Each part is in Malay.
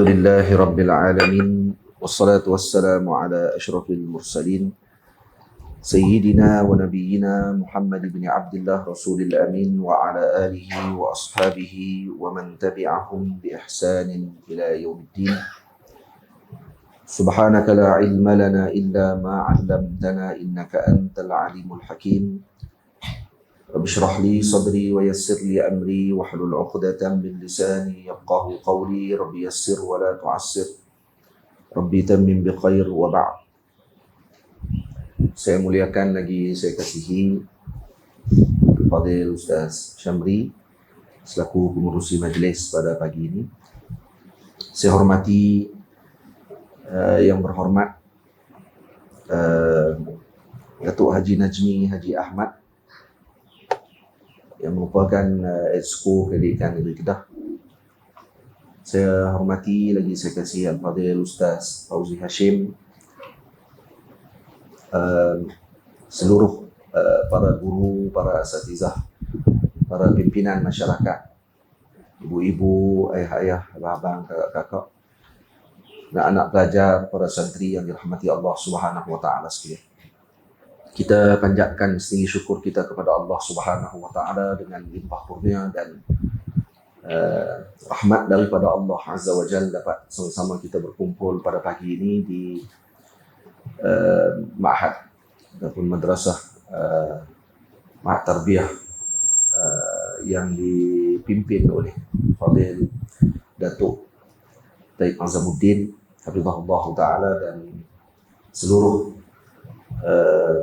الحمد لله رب العالمين والصلاة والسلام على أشرف المرسلين سيدنا ونبينا محمد بن عبد الله رسول الأمين وعلى آله وأصحابه ومن تبعهم بإحسان إلى يوم الدين. سبحانك لا علم لنا إلا ما علمتنا إنك أنت العليم الحكيم. رب اشرح لي صدري ويسر لي أمري واحلل عقدة من لساني يفقهوا قولي. رب يسر ولا تعسر Rabbi tamim bi khair wa ba'd. Saya muliakan lagi saya kasihi Fadil Ustaz Syamri selaku pengurusi majlis pada pagi ini. Saya hormati yang berhormat Datuk Haji Najmi Haji Ahmad yang merupakan Exco Pendidikan Negeri Kedah. Saya hormati lagi saya kasih Al-Fadhil Ustaz Fauzi Hashim, seluruh para guru, para asatizah, para pimpinan masyarakat, ibu-ibu, ayah-ayah, abang-abang, kakak-kakak, dan anak pelajar, para santri yang dirahmati Allah Subhanahu wa taala sekalian. Kita panjatkan setinggi syukur kita kepada Allah Subhanahu wa taala dengan limpah kurnia dan rahmat daripada Allah Azza wa Jalla dapat sama-sama kita berkumpul pada pagi ini di ma'had ataupun madrasah ma'had tarbiyah yang dipimpin oleh Fadil Datuk Taib Azamuddin Hafizahullah Ta'ala dan seluruh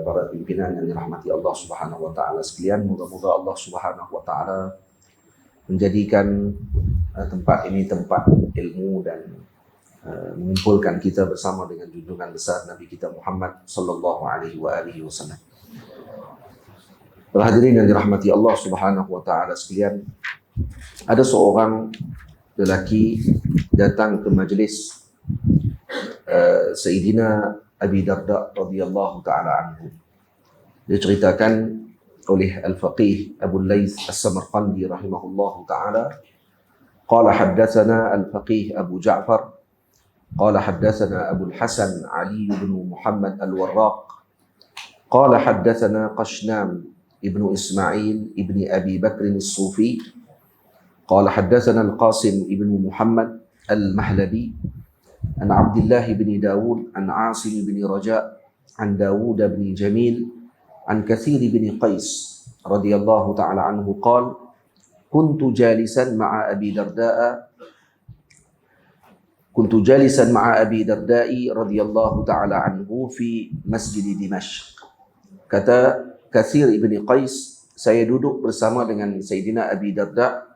para pimpinan yang dirahmati Allah Subhanahu wa Ta'ala sekalian. Moga-moga Allah Subhanahu wa Ta'ala menjadikan tempat ini tempat ilmu dan mengumpulkan kita bersama dengan junjungan besar Nabi kita Muhammad sallallahu alaihi wasallam. Para hadirin yang dirahmati Allah Subhanahu wa taala sekalian, ada seorang lelaki datang ke majlis Sayyidina Abi Darda radhiyallahu taala anhu. Dia ceritakan oleh Al-Faqih Abu Layth As-Samarqandi rahimahullahu ta'ala, qala haddatsana Al-Faqih Abu Ja'far qala haddatsana Abu Al-Hasan Ali bin Muhammad Al-Warraq qala haddatsana Qashnam ibn Ismail ibn Abi Bakr As-Sufi qala haddatsana Al-Qasim ibn Muhammad Al-Mahlabi an Abdullah bin Dawud an Asim bin Raja an Dawud bin Jamil عن كثير بن قيس رضي الله تعالى عنه قال كنت جالسا مع أبي درداء رضي الله تعالى عنه في مسجد دمشق. Kata Kathir ibn Qais, saya duduk bersama dengan Sayyidina Abi Darda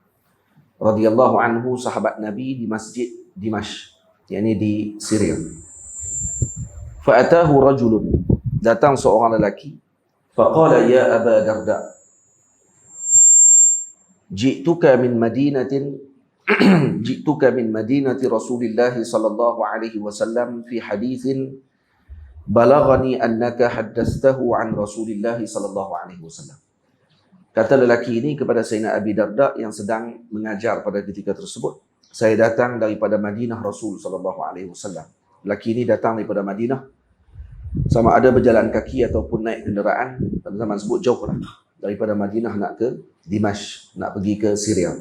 radhiyallahu anhu, sahabat Nabi, di masjid Dimashq, yakni di Syria. Fa'atahu rajulun, datang seorang lelaki. فقال يا أبا درداء جئتك من مدينة رسول الله صلى الله عليه وسلم في حديث بلغني أنك حدثته عن رسول الله صلى الله عليه وسلم. Kata lelaki ini kepada Sayyidina Abi Darda yang sedang mengajar pada ketika tersebut, saya datang daripada Madinah Rasul sallallahu alaihi wasallam. Lelaki ini datang daripada Madinah, sama ada berjalan kaki ataupun naik kenderaan. Pada zaman sebut jauh lah, daripada Madinah nak ke Dimashq, nak pergi ke Syria.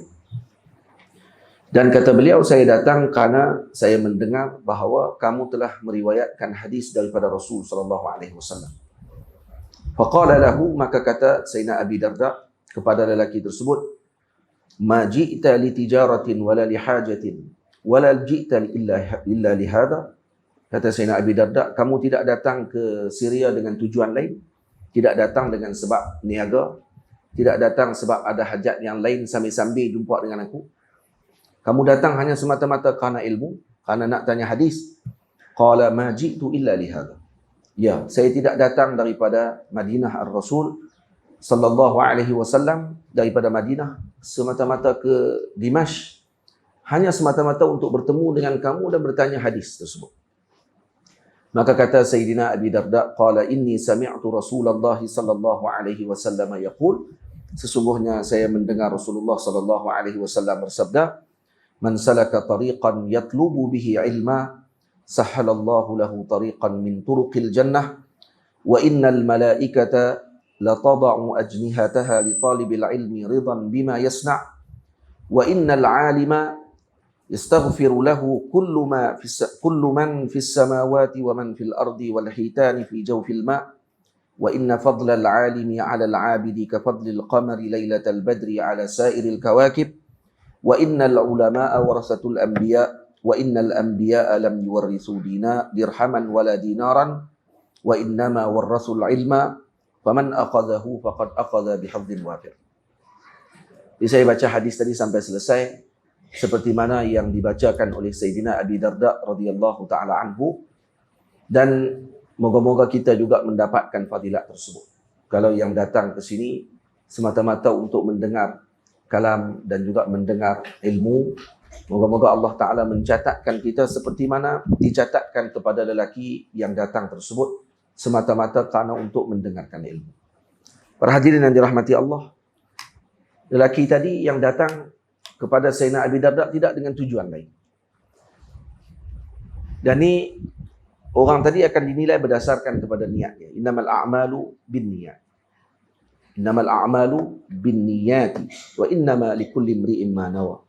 Dan kata beliau, saya datang kerana saya mendengar bahawa kamu telah meriwayatkan hadis daripada Rasul sallallahu alaihi wasallam. Faqala lahu, maka kata Sayyidina Abi Darda kepada lelaki tersebut, ma ji'ta li tijaratin wala li hajatin wala ji'ta illa li hadha. Kata Sayyidina Abi Darda, kamu tidak datang ke Syria dengan tujuan lain, tidak datang dengan sebab niaga, tidak datang sebab ada hajat yang lain sambil-sambil jumpa dengan aku. Kamu datang hanya semata-mata kerana ilmu, kerana nak tanya hadis. Qala ma ji'tu illa lihada. Ya, saya tidak datang daripada Madinah Ar-Rasul sallallahu alaihi wasallam, daripada Madinah semata-mata ke Dimashq hanya semata-mata untuk bertemu dengan kamu dan bertanya hadis tersebut. Maka kata Sayyidina Abi Darda, qala inni sami'tu Rasulullah sallallahu alaihi wasallam yaqul, sesungguhnya saya mendengar Rasulullah sallallahu alaihi wasallam bersabda, man salaka tariqan yatlubu bihi ilma sahhalallahu lahu tariqan min turuqil jannah wa innal malaikata latada'u ajnihataha li talibil ilmi ridan bima yasna' wa innal 'alima yastaghfiru lahu kullu man fis samawati wa man fil ardi wal hitani fi jawfil ma' wa inna fadlal 'alimi 'ala al-'abidi ka fadlil qamari lailatal badri 'ala sa'iril kawakib wa innal ulama'a warasatul anbiya wa innal anbiya'a lam yuwarrithu dirhaman wala dinaran wa innama warrasul ilma faman akhadhahu faqad akhadha bihadhin wafir. Jadi saya baca hadis tadi sampai selesai seperti mana yang dibacakan oleh Sayyidina Abi Darda radhiyallahu taala anhu, dan moga-moga kita juga mendapatkan fadilat tersebut. Kalau yang datang ke sini semata-mata untuk mendengar kalam dan juga mendengar ilmu, moga-moga Allah Ta'ala mencatatkan kita seperti mana dicatatkan kepada lelaki yang datang tersebut semata-mata kerana untuk mendengarkan ilmu. Para hadirin yang dirahmati Allah, lelaki tadi yang datang kepada Sayyidina Abi Darda tidak dengan tujuan lain. Dan ni orang tadi akan dinilai berdasarkan kepada niatnya. Innamal a'malu binniyat. Innamal a'malu binniyati wa innama likulli imri'in ma nawa.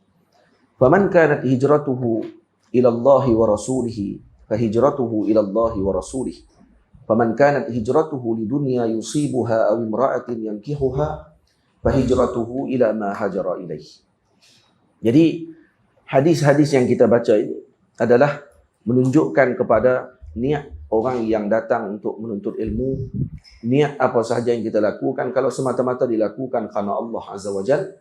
Faman kanat hijratuhu ila Allah wa rasulih fa hijratuhu ila Allah wa rasulih. Faman kanat hijratuhu lidunya yusibuha aw imra'atin yankihuha fa hijratuhu ila ma hajara ilaih. Jadi hadis-hadis yang kita baca ini adalah menunjukkan kepada niat orang yang datang untuk menuntut ilmu, niat apa sahaja yang kita lakukan, kalau semata-mata dilakukan kerana Allah Azza wa Jal,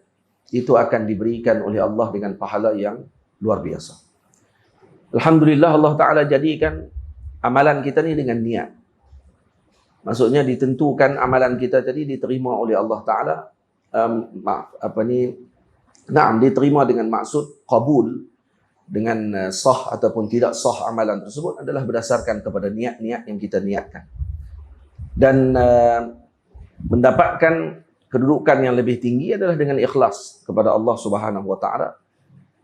itu akan diberikan oleh Allah dengan pahala yang luar biasa. Alhamdulillah Allah Ta'ala jadikan amalan kita ni dengan niat. Maksudnya ditentukan amalan kita tadi diterima oleh Allah Ta'ala, diterima dengan maksud qabul, dengan sah ataupun tidak sah amalan tersebut adalah berdasarkan kepada niat-niat yang kita niatkan. Dan mendapatkan kedudukan yang lebih tinggi adalah dengan ikhlas kepada Allah Subhanahu wa taala,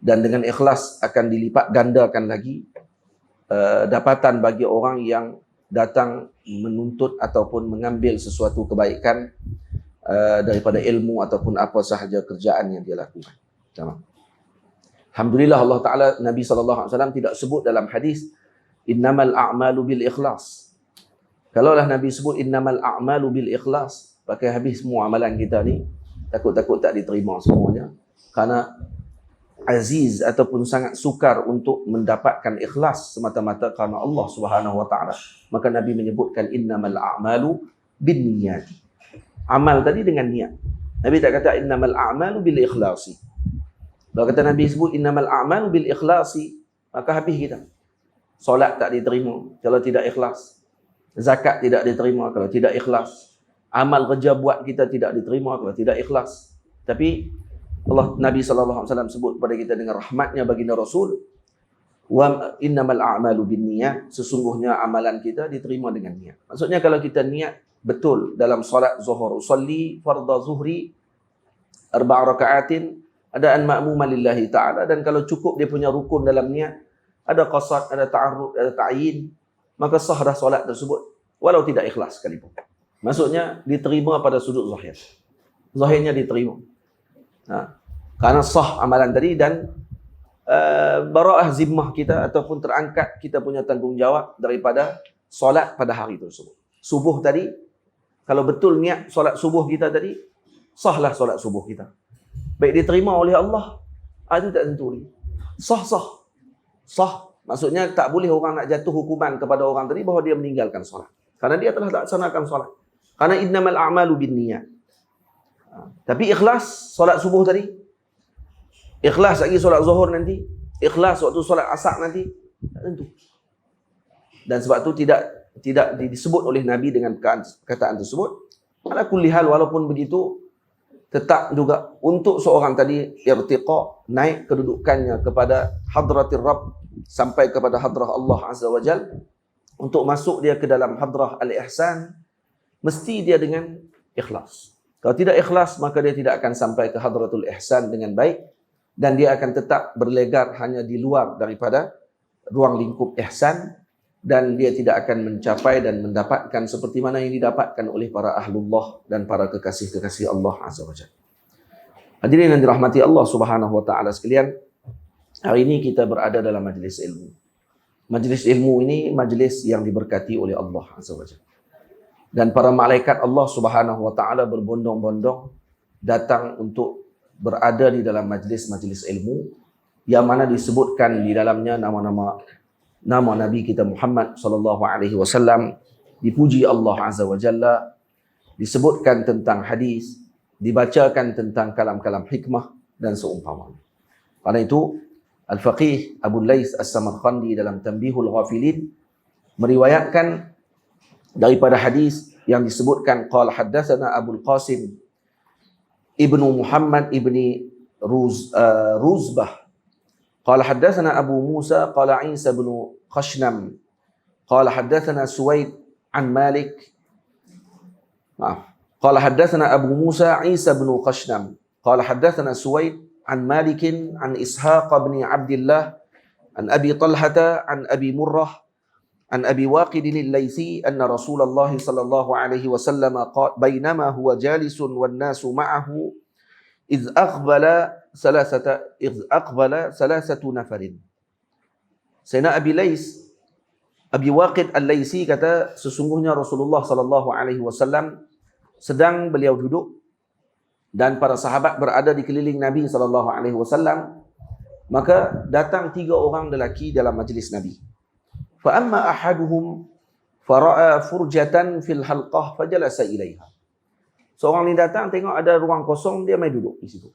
dan dengan ikhlas akan dilipat gandakan lagi dapatan bagi orang yang datang menuntut ataupun mengambil sesuatu kebaikan daripada ilmu ataupun apa sahaja kerjaan yang dia lakukan. Tamam. Alhamdulillah Allah Ta'ala, Nabi SAW tidak sebut dalam hadis innamal a'malu bil ikhlas. Kalaulah Nabi sebut innamal a'malu bil ikhlas, pakai habis semua amalan kita ni, takut-takut tak diterima semuanya. Karena aziz ataupun sangat sukar untuk mendapatkan ikhlas semata-mata kerana Allah Subhanahu wa taala. Maka Nabi menyebutkan innamal a'malu binniyati. Amal tadi dengan niat. Nabi tak kata innamal a'malu bil ikhlasi. Kalau kata Nabi sebut innamal a'malu bil ikhlasi, maka habis kita. Solat tak diterima kalau tidak ikhlas. Zakat tidak diterima kalau tidak ikhlas. Amal kerja buat kita tidak diterima kalau tidak ikhlas. Tapi Nabi SAW sebut kepada kita dengan rahmatnya baginda Rasul, wa innamal a'malu binniyat, sesungguhnya amalan kita diterima dengan niat. Maksudnya kalau kita niat betul dalam solat zuhur, usalli fardha zuhri 4 rakaatin adaan ma'muman lillahi ta'ala, dan kalau cukup dia punya rukun dalam niat, ada qasad, ada ta'arrud, ada ta'yin, maka sah dah solat tersebut walau tidak ikhlas sekalipun. Maksudnya diterima pada sudut zahir. Zahirnya diterima. Karena sah amalan tadi, dan bara'ah zimmah kita ataupun terangkat kita punya tanggungjawab daripada solat pada hari tersebut. Subuh tadi, kalau betul niat solat subuh kita tadi, sahlah solat subuh kita. Baik diterima oleh Allah, itu tak tentu ni. Sah. Maksudnya tak boleh orang nak jatuh hukuman kepada orang tadi bahawa dia meninggalkan solat, karena dia telah laksanakan solat. Karena innamal a'malu binniyat. Tapi ikhlas solat subuh tadi, ikhlas lagi solat zuhur nanti, ikhlas waktu solat asar nanti, tak tentu. Dan sebab tu tidak disebut oleh Nabi dengan perkataan tersebut. Ala kulli hal, walaupun begitu, tetap juga untuk seorang tadi irtiqa, naik kedudukannya kepada hadratir Rabb, sampai kepada hadrah Allah Azza wa Jal, untuk masuk dia ke dalam hadrah al-ihsan, mesti dia dengan ikhlas. Kalau tidak ikhlas, maka dia tidak akan sampai ke hadratul ihsan dengan baik. dan dia akan tetap berlegar hanya di luar daripada ruang lingkup ihsan, dan dia tidak akan mencapai dan mendapatkan seperti mana yang didapatkan oleh para ahlullah dan para kekasih-kekasih Allah Azza wa Jalla. Hadirin yang dirahmati Allah Subhanahu wa taala sekalian, hari ini kita berada dalam majlis ilmu. Majlis ilmu ini majlis yang diberkati oleh Allah Azza wa Jalla. Dan para malaikat Allah Subhanahu wa taala berbondong-bondong datang untuk berada di dalam majlis-majlis ilmu yang mana disebutkan di dalamnya nama Nabi kita Muhammad sallallahu alaihi wasallam, dipuji Allah Azza wa Jalla, disebutkan tentang hadis, dibacakan tentang kalam-kalam hikmah dan seumpamanya. Karena itu Al-Faqih Abu Lais As-Samarqandi dalam Tanbihul Ghafilin meriwayatkan daripada hadis yang disebutkan, qala haddatsana Abul Qasim Ibnu Muhammad Ibni Ruzbah qala haddatsana Abu Musa qala Isa bin Khashnam qala haddatsana Suwaid an Malik qala haddatsana Abu Musa Isa bin Khashnam qala haddatsana Suwaid an Malik an Ishaq bin Abdullah an Abi Talhah an Abi Murrah an Abi Waqid al-Laythi anna Rasulullah sallallahu alaihi wasallam qala bainama huwa jalisun wan nasu ma'ahu idh aqbala salasatu nafarin. Sayyidina Abi Waqid al-Laythi kata, sesungguhnya Rasulullah sallallahu alaihi wasallam sedang beliau duduk dan para sahabat berada di keliling Nabi sallallahu alaihi wasallam, maka datang 3 orang lelaki dalam majlis Nabi. Fa amma ahaduhum fara'a furjatan fil halqah fajalasa ilaiha. Seorang ni datang tengok ada ruang kosong, dia mai duduk di situ.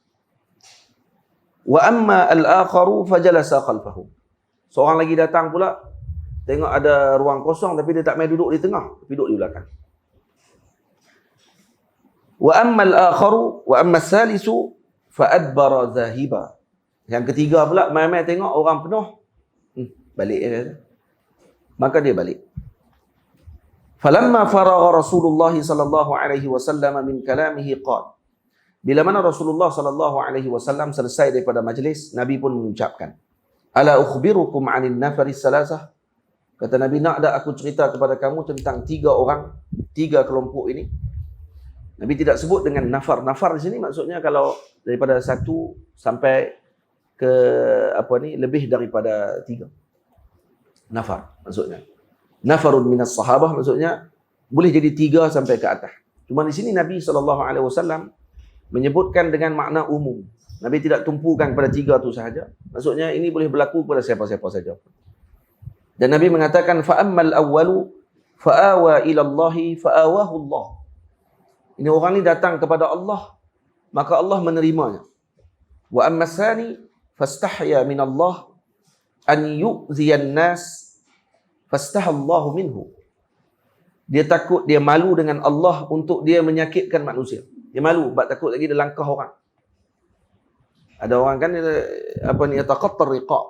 Wa amma al-akharu fajalasa khalfahu. Seorang lagi datang pula tengok ada ruang kosong tapi dia tak mai duduk di tengah, duduk di belakang. Wa amma al-akharu wa amma as-salisu fa adbara zahiba. Yang ketiga pula mai tengok orang penuh, balik dia. Maka dia balik. Falamma faragha Rasulullah sallallahu alaihi wasallam min kalamihi qala. Bila mana Rasulullah sallallahu alaihi wasallam selesai daripada majlis, Nabi pun mengucapkan, "Ala ukhbirukum 'anil nafari salasah?" Kata Nabi, nak tak aku cerita kepada kamu tentang 3 orang, 3 kelompok ini? Nabi tidak sebut dengan nafar. Nafar di sini maksudnya kalau daripada 1 sampai ke lebih daripada 3. Nafar maksudnya. Nafarun minas sahabah maksudnya boleh jadi 3 sampai ke atas. Cuma di sini Nabi SAW menyebutkan dengan makna umum. Nabi tidak tumpukan pada 3 itu sahaja. Maksudnya ini boleh berlaku pada siapa-siapa saja. Dan Nabi mengatakan, fa'ammal awwalu fa'awa ilallahi fa'awahu Allah. Ini orang ni datang kepada Allah, maka Allah menerimanya. Wa amma tsani fastahya min Allah an yu'ziyan nas fastahallahu minhu. Dia takut, dia malu dengan Allah untuk dia menyakitkan manusia. Dia malu sebab takut lagi dia langkah orang. Ada orang kan yataqattar riqa.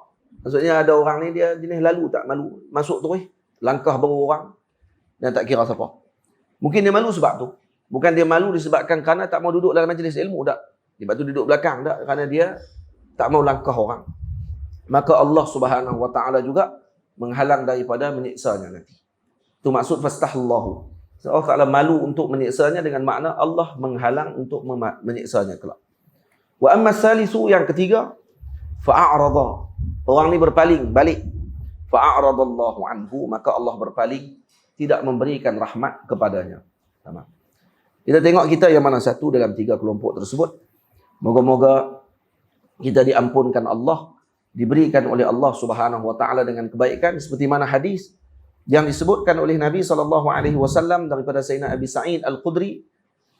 Maksudnya ada orang ni dia jenis lalu tak malu, masuk terus langkah baru orang dan tak kira siapa. Mungkin dia malu sebab tu. Bukan dia malu disebabkan kerana tak mau duduk dalam majlis ilmu, tak. Sebab tu duduk belakang, tak, kerana dia tak mau langkah orang. Maka Allah Subhanahu wa taala juga menghalang daripada menyiksanya nanti. Itu maksud fastahallahu. Allah Taala malu untuk menyiksanya dengan makna Allah menghalang untuk menyiksanya kelak. Wa amma salisu, yang ketiga, fa'arada. Orang ni berpaling, balik. Fa'aradallahu anhu, maka Allah berpaling, tidak memberikan rahmat kepadanya. Sama. Kita tengok kita yang mana satu dalam 3 kelompok tersebut. Moga-moga kita diampunkan Allah, diberikan oleh Allah Subhanahu wa taala dengan kebaikan seperti mana hadis yang disebutkan oleh Nabi sallallahu alaihi wasallam daripada Sayyidina Abi Sa'id Al-Khudri,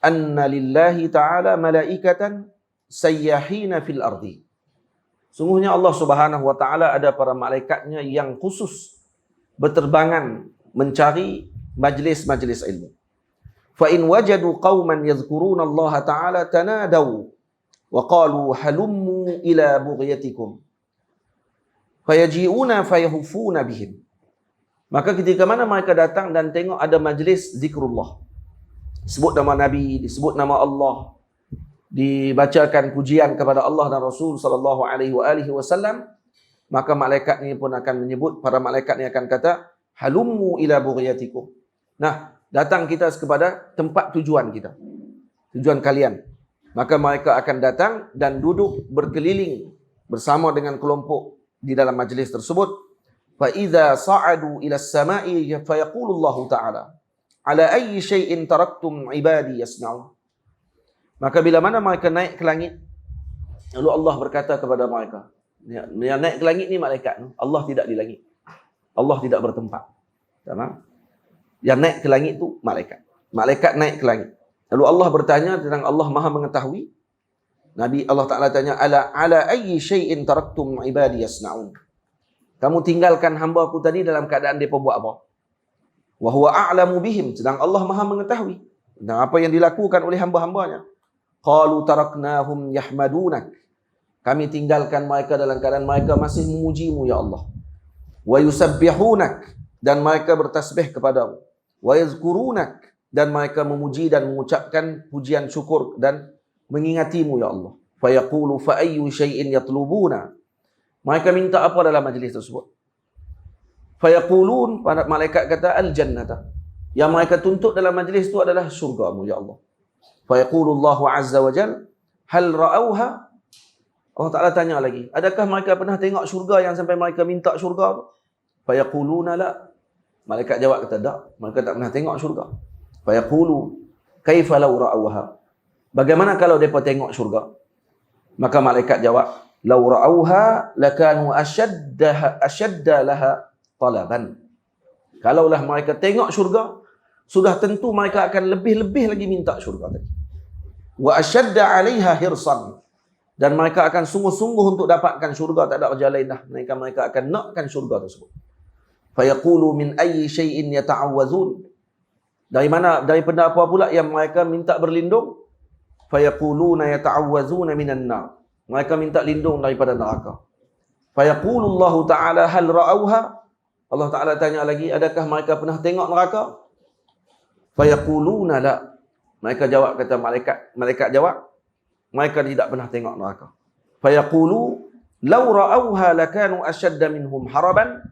anna lillahi ta'ala malaikatan sayyahina fil ardi. Sungguhnya Allah Subhanahu wa taala ada para malaikatnya yang khusus berterbangan mencari majlis-majlis ilmu. Fa in wajadu qauman yadhkuruna Allah ta'ala tanadaw wa qalu halummu ila bughyatikum fayaji'una fayahufuna bihim. Maka ketika mana mereka datang dan tengok ada majlis zikrullah, disebut nama Nabi, disebut nama Allah, dibacakan pujian kepada Allah dan Rasul sallallahu alaihi wasallam, maka malaikat ni pun akan menyebut, para malaikat ni akan kata, halummu ila bughyatikum. Nah, datang kita kepada tempat tujuan kita, tujuan kalian. Maka mereka akan datang dan duduk berkeliling bersama dengan kelompok di dalam majlis tersebut. Fa idza sa'adu ila as-sama'i fa yaqulu Allah Ta'ala, ala ayyi shay'in taraktum ibadi yasna'un. Maka bila mana mereka naik ke langit, lalu Allah berkata kepada mereka, yang naik ke langit ni malaikat, Allah tidak di langit, Allah tidak bertempat. Tamam? Yang naik ke langit tu malaikat. Malaikat naik ke langit. Lalu Allah bertanya tentang Allah Maha mengetahui. Nabi Allah Ta'ala tanya, ala ayyi shay'in taraktum ibadi yasna'un. Kamu tinggalkan hamba aku tadi dalam keadaan mereka buat apa? Wa huwa a'lamu bihim. Sedang Allah Maha mengetahui tentang apa yang dilakukan oleh hamba-hambanya. Qalu taraknahum yahmadunak. Kami tinggalkan mereka dalam keadaan mereka masih memujimu ya Allah. Wa yusabbihunak. Dan mereka bertasbih kepadamu. Wa yazkurunak. Dan mereka memuji dan mengucapkan pujian syukur dan mengingatimu ya Allah. Fa yaqulu fa ayyu shay'in yatlubuna. Mereka minta apa dalam majlis tersebut? Fa yaqulun, para malaikat kata al-jannata. Yang mereka tuntut dalam majlis itu adalah syurga-Mu ya Allah. Fa yaqulu Allahu azza wa jalla, hal ra'auha? Allah Ta'ala tanya lagi, adakah mereka pernah tengok syurga yang sampai mereka minta syurga? Fa yaquluna la. Malaikat jawab kata tak, mereka tak pernah tengok syurga. Fa yaqulu kaifa law ra'auha? Bagaimana kalau depa tengok syurga? Maka malaikat jawab, law ra'auha lakanu ashadda laha talaban. Kalaulah mereka tengok syurga, sudah tentu mereka akan lebih-lebih lagi minta syurga tadi. Wa ashadda 'alaiha hirsan. Dan mereka akan sungguh-sungguh untuk dapatkan syurga, tak ada kerja lain dah. Mereka akan nakkan syurga tersebut. Fa yaqulu min ayyi shay'in yata'awwazun. Daripada apa pula yang mereka minta berlindung? Fa yaquluna yata'awwazuna minan nar. Mereka minta lindung daripada neraka. Fa yaqulu Allah Ta'ala hal ra'auha? Allah Ta'ala tanya lagi, adakah mereka pernah tengok neraka? Fa yaquluna la. Mereka jawab, kata malaikat jawab, mereka tidak pernah tengok neraka. Fa yaqulu law ra'auha lakanu ashadda minhum haraban.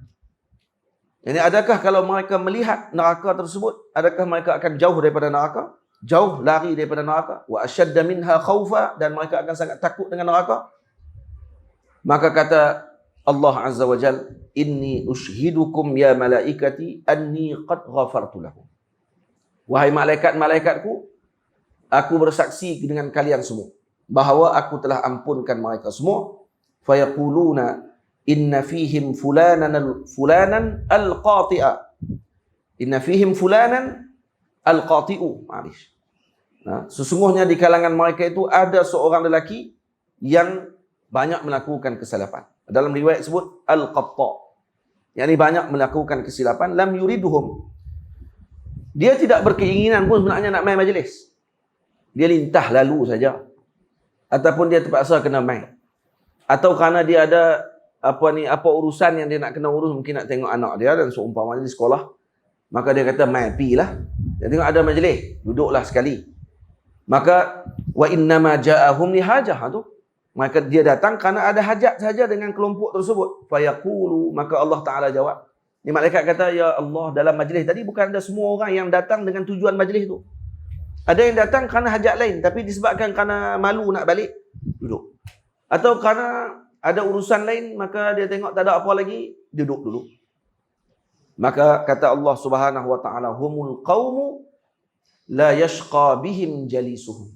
Yani adakah kalau mereka melihat neraka tersebut, adakah mereka akan jauh daripada neraka? Jauh lari daripada neraka. Wa ashadda minha khawfa. Dan mereka akan sangat takut dengan neraka. Maka kata Allah Azza wa Jal, inni ushidukum ya malaikati anni qad ghafartu lahum. Wahai malaikat-malaikatku, aku bersaksi dengan kalian semua bahawa aku telah ampunkan mereka semua. Fayaquluna inna fihim fulanan al-qati'a. Inna fihim fulanan al-qati'u. Sesungguhnya di kalangan mereka itu ada seorang lelaki yang banyak melakukan kesilapan. Dalam riwayat sebut al-qatta'. Yang banyak melakukan kesilapan. Lam yuriduhum. Dia tidak berkeinginan pun sebenarnya nak main majlis. Dia lintah lalu saja. Ataupun dia terpaksa kena main. Atau kerana dia ada apa urusan yang dia nak kena urus, mungkin nak tengok anak dia dan seumpamanya di sekolah. Maka dia kata, main pilah. Dia tengok ada majlis, duduklah sekali. Maka wa innama ja'ahum li hajah tu. Maka dia datang kerana ada hajat saja dengan kelompok tersebut. Fa yaqulu, maka Allah Taala jawab. Ni malaikat kata, ya Allah, dalam majlis tadi bukan ada semua orang yang datang dengan tujuan majlis tu. Ada yang datang kerana hajat lain, tapi disebabkan kerana malu nak balik, duduk. Atau kerana ada urusan lain, maka dia tengok tak ada apa lagi, duduk dulu. Maka kata Allah Subhanahu wa Ta'ala, humul qaumu la yashqa bihim jalisuhum.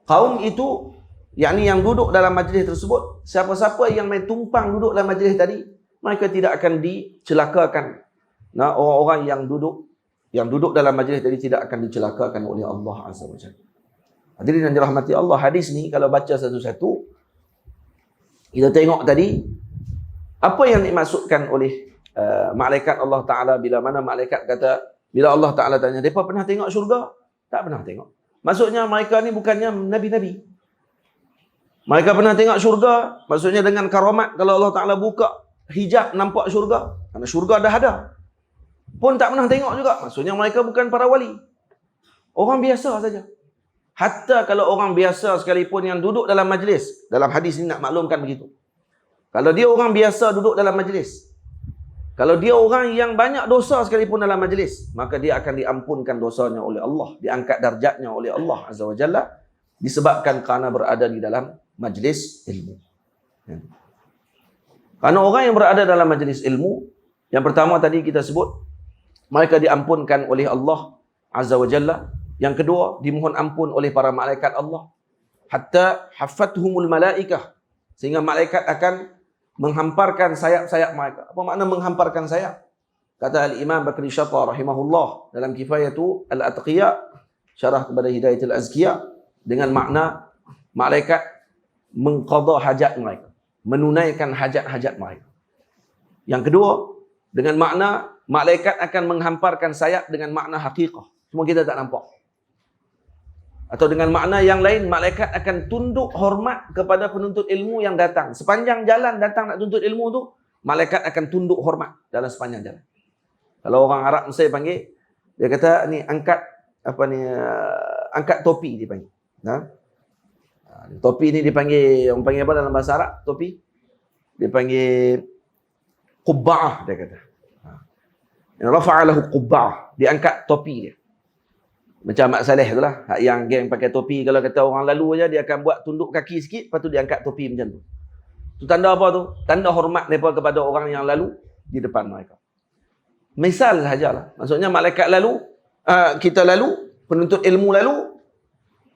Kaum itu, yakni yang duduk dalam majlis tersebut, siapa-siapa yang main tumpang duduk dalam majlis tadi, mereka tidak akan dicelakakan. Nah, orang-orang yang duduk dalam majlis tadi tidak akan dicelakakan oleh Allah Azza wa Jalla. Hadirin yang dirahmati Allah, hadis ni kalau baca satu-satu, kita tengok tadi apa yang dimaksudkan oleh malaikat Allah Ta'ala bila mana malaikat kata, bila Allah Ta'ala tanya, mereka pernah tengok syurga? Tak pernah tengok. Maksudnya mereka ni bukannya Nabi-Nabi. Mereka pernah tengok syurga, maksudnya dengan karamat, kalau Allah Ta'ala buka hijab nampak syurga, kerana syurga dah ada. Pun tak pernah tengok juga. Maksudnya mereka bukan para wali. Orang biasa saja. Hatta kalau orang biasa sekalipun yang duduk dalam majlis, dalam hadis ini nak maklumkan begitu. Kalau dia orang biasa duduk dalam majlis, kalau dia orang yang banyak dosa sekalipun dalam majlis, maka dia akan diampunkan dosanya oleh Allah, diangkat darjatnya oleh Allah Azza wa Jalla, disebabkan kerana berada di dalam majlis ilmu. Karena orang yang berada dalam majlis ilmu, yang pertama tadi kita sebut, mereka diampunkan oleh Allah Azza wa Jalla. Yang kedua, dimohon ampun oleh para malaikat Allah. Hatta haffathumul malaikah, sehingga malaikat akan menghamparkan sayap-sayap mereka. Apa makna menghamparkan sayap? Kata Al-Imam Bakri Syata rahimahullah dalam Kifayatu Al-Atqiya, syarah kepada Hidayatul Azkiya, dengan makna malaikat mengqadha hajat mereka, menunaikan hajat-hajat mereka. Yang kedua, dengan makna malaikat akan menghamparkan sayap dengan makna hakikah. Cuma kita tak nampak. Atau dengan makna yang lain, malaikat akan tunduk hormat kepada penuntut ilmu yang datang. Sepanjang jalan datang nak tuntut ilmu tu, malaikat akan tunduk hormat dalam sepanjang jalan. Kalau orang Arab Mesir panggil, dia kata ni angkat angkat topi dia panggil. Topi ni dipanggil, orang panggil apa dalam bahasa Arab? Topi dia panggil qubba'ah, dia kata. Rafa'alahu qubba'ah, dia angkat topi dia. Macam Mak Saleh tu lah, yang geng pakai topi, kalau kata orang lalu aja dia akan buat tunduk kaki sikit, lepas tu dia angkat topi macam tu. Tu tanda apa tu? Tanda hormat mereka kepada orang yang lalu di depan mereka. Misal sajalah. Maksudnya malaikat lalu, kita lalu, penuntut ilmu lalu,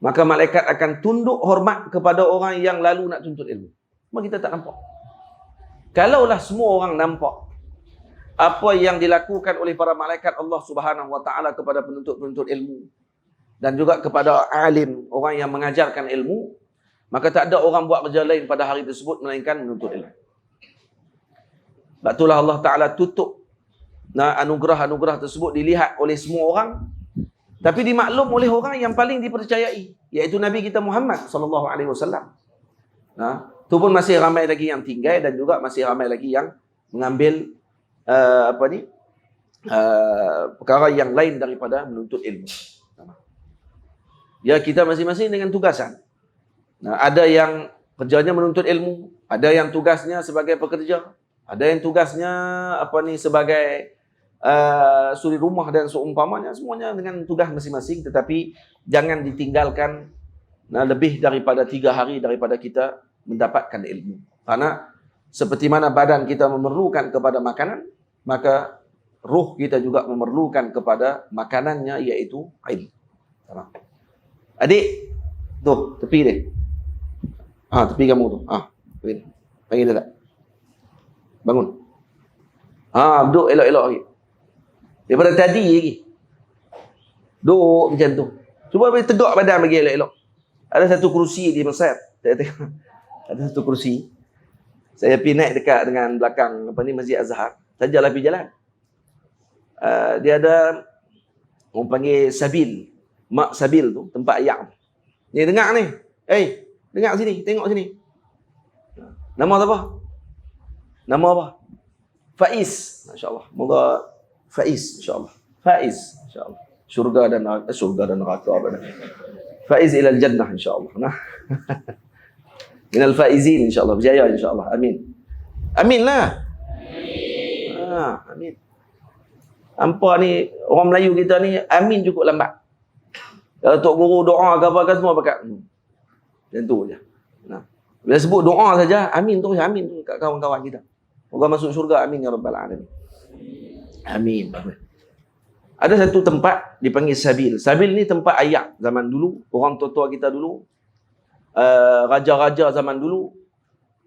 maka malaikat akan tunduk hormat kepada orang yang lalu nak tuntut ilmu. Cuma kita tak nampak. Kalaulah semua orang nampak apa yang dilakukan oleh para malaikat Allah Subhanahu wa taala kepada penuntut-penuntut ilmu dan juga kepada alim, orang yang mengajarkan ilmu, maka tak ada orang buat kerja lain pada hari tersebut melainkan menuntut ilmu. Sebab itulah Allah Taala tutup anugerah-anugerah tersebut dilihat oleh semua orang, tapi dimaklum oleh orang yang paling dipercayai, iaitu Nabi kita Muhammad sallallahu alaihi wasallam. Tu pun masih ramai lagi yang tinggal dan juga masih ramai lagi yang mengambil perkara yang lain daripada menuntut ilmu. Ya, kita masing-masing dengan tugasan. Ada yang kerjanya menuntut ilmu, ada yang tugasnya sebagai pekerja, ada yang tugasnya sebagai suri rumah dan seumpamanya, semuanya dengan tugas masing-masing, tetapi jangan ditinggalkan lebih daripada 3 hari daripada kita mendapatkan ilmu. Karena seperti mana badan kita memerlukan kepada makanan, maka ruh kita juga memerlukan kepada makanannya, iaitu ilmu. Adik, tu tepi dia. Tepi kamu tu. Panggil dia tak? Bangun. Duduk elok-elok lagi. Daripada tadi lagi. Duduk macam tu. Cuba bagi tegak badan bagi elok-elok. Ada satu kerusi di Mesir. Ada satu kerusi. Saya pergi naik dekat dengan belakang Masjid Az-Zahar. Sajalah pergi jalan. Dia ada orang panggil sabil. Mak sabil tu, tempat ayak. Ni dengar ni. Dengar sini, tengok sini. Nama apa? Nama apa? Faiz. Masya-Allah. Moga Faiz insya-Allah. Faiz insya-Allah. Syurga dan neraka apa dah. Faiz ila al-jannah insya-Allah. Minal faizin insya-Allah, berjaya insya-Allah. Amin. Aminlah. Amin. Hampa ni orang Melayu kita ni amin cukup lambat. Kalau tok guru doa ke apa ke semua pakai macam tu je. Bila sebut doa saja amin tu kat kawan-kawan kita. Moga masuk syurga, amin ya rabbal alamin. Amin. Ada satu tempat dipanggil Sabil. Sabil ni tempat ayak zaman dulu, orang tua-tua kita dulu, raja-raja zaman dulu.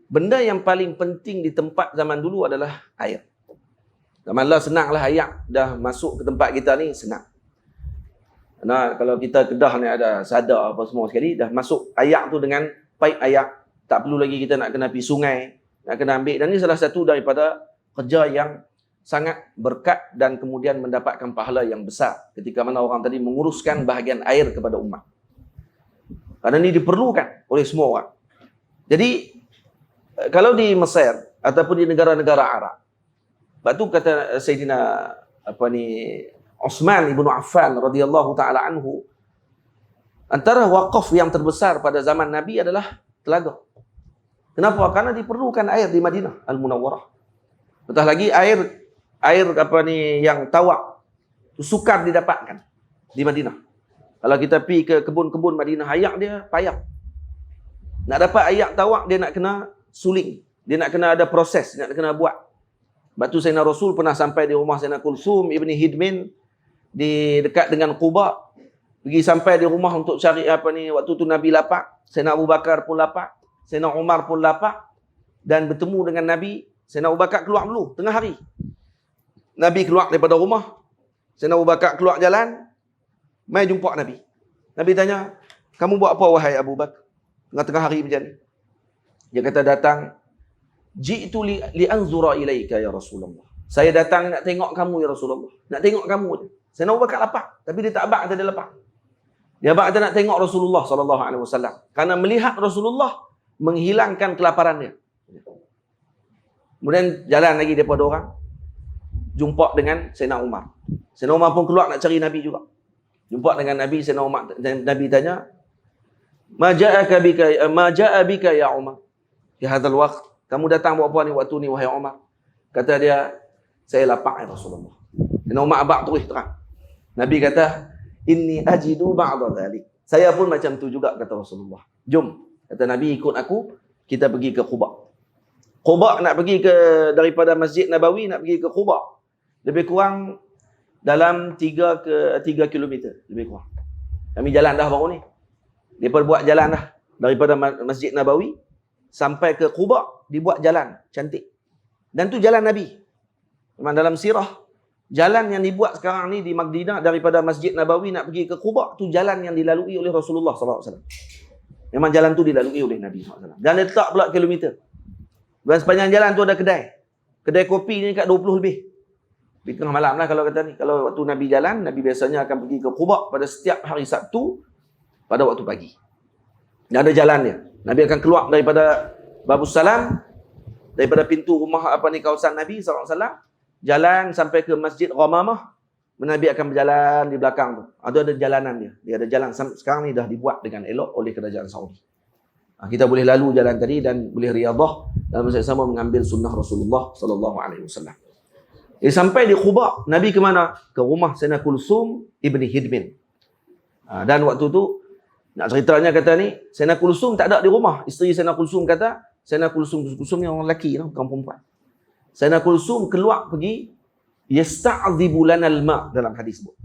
Benda yang paling penting di tempat zaman dulu adalah air. Zaman lah senanglah ayak dah masuk ke tempat kita ni, senang. Kalau kita Kedah ni ada sadar apa semua sekali, dah masuk ayak tu dengan paip ayak. Tak perlu lagi kita nak kena pergi sungai, nak kena ambil. Dan ini salah satu daripada kerja yang sangat berkat dan kemudian mendapatkan pahala yang besar ketika mana orang tadi menguruskan bahagian air kepada umat. Kerana ini diperlukan oleh semua orang. Jadi, kalau di Mesir ataupun di negara-negara Arab, sebab tu kata Sayyidina Uthman ibn Affan radhiyallahu taala anhu, Antara wakaf yang terbesar pada zaman Nabi adalah telaga. Kenapa? Karena diperlukan air di Madinah Al-Munawwarah. Betul lagi air yang tawak sukar didapatkan di Madinah. Kalau kita pergi ke kebun-kebun Madinah, ayak dia payah. Nak dapat ayak tawak, dia nak kena suling. Dia nak kena ada proses, dia nak kena buat. Sebab tu Sayyidina Rasul pernah sampai di rumah Sayyidina Kulsum ibni Hidmin di dekat dengan Quba. Pergi sampai di rumah untuk cari waktu tu Nabi lapar. Sayyidina Abu Bakar pun lapar. Sayyidina Umar pun lapar. Dan bertemu dengan Nabi. Sayyidina Abu Bakar keluar dulu, tengah hari. Nabi keluar daripada rumah. Sayyidina Abu Bakar keluar jalan. Mai jumpa Nabi. Nabi tanya, kamu buat apa wahai Abu Bakar? Tengah-tengah hari macam ni. Dia kata datang. Ji'tu li'anzura ilaika ya Rasulullah. Saya datang nak tengok kamu ya Rasulullah. Nak tengok kamu. Sayyidina Abu Bakar lapar. Tapi dia tak abang kata dia lapar. Dia abang kata nak tengok Rasulullah SAW. Kerana melihat Rasulullah menghilangkan kelaparan dia. Kemudian jalan lagi daripada orang. Jumpa dengan Sayyidina Umar. Sayyidina Umar pun keluar nak cari Nabi juga. Jumpa dengan Nabi. Sayyidina Umar, Nabi tanya, Ma ja'a bika ya Umar. Di hadzal waqt. Kamu datang buat apa ni waktu ni wahai Umar? Kata dia, saya lapar ya Rasulullah. Sayyidina Umar abang terus terang. Nabi kata, inni ajidu ba'da dhalik. Saya pun macam tu juga kata Rasulullah. Jom. Kata Nabi, ikut aku, kita pergi ke Quba. Quba nak pergi ke daripada Masjid Nabawi nak pergi ke Quba. Lebih kurang dalam 3 kilometer lebih kurang. Kami jalan dah baru ni. Depa buat jalan dah daripada Masjid Nabawi sampai ke Quba, dibuat jalan cantik. Dan tu jalan Nabi. Memang dalam sirah jalan yang dibuat sekarang ni di Madinah daripada Masjid Nabawi nak pergi ke Quba tu jalan yang dilalui oleh Rasulullah SAW. Memang jalan tu dilalui oleh Nabi SAW. Dan dia letak pula kilometer. Dan sepanjang jalan tu ada kedai. Kedai kopi ni kat 20 lebih. Di tengah malam lah kalau kata ni. Kalau waktu Nabi jalan, Nabi biasanya akan pergi ke Quba pada setiap hari Sabtu pada waktu pagi. Dan ada jalan dia. Nabi akan keluar daripada Babus Salam, daripada pintu rumah kawasan Nabi SAW, jalan sampai ke Masjid Ghamamah. Nabi akan berjalan di belakang tu. Ada jalanan dia. Dia ada jalan sekarang ni dah dibuat dengan elok oleh kerajaan Saudi. Kita boleh lalu jalan tadi dan boleh riadah dan bersama-sama mengambil sunnah Rasulullah SAW. Sampai di Quba, Nabi ke mana? Ke rumah Sayyidina Kulsum ibni Hidmin. Dan waktu tu, nak ceritanya kata ni, Sayyidina Kulsum tak ada di rumah. Isteri Sayyidina Kulsum kata, Sayyidina Kulsum ni orang lelaki, bukan perempuan. Sayyidina Kulsum keluar pergi, yasta'zibu lana al-ma' dalam hadis sebut.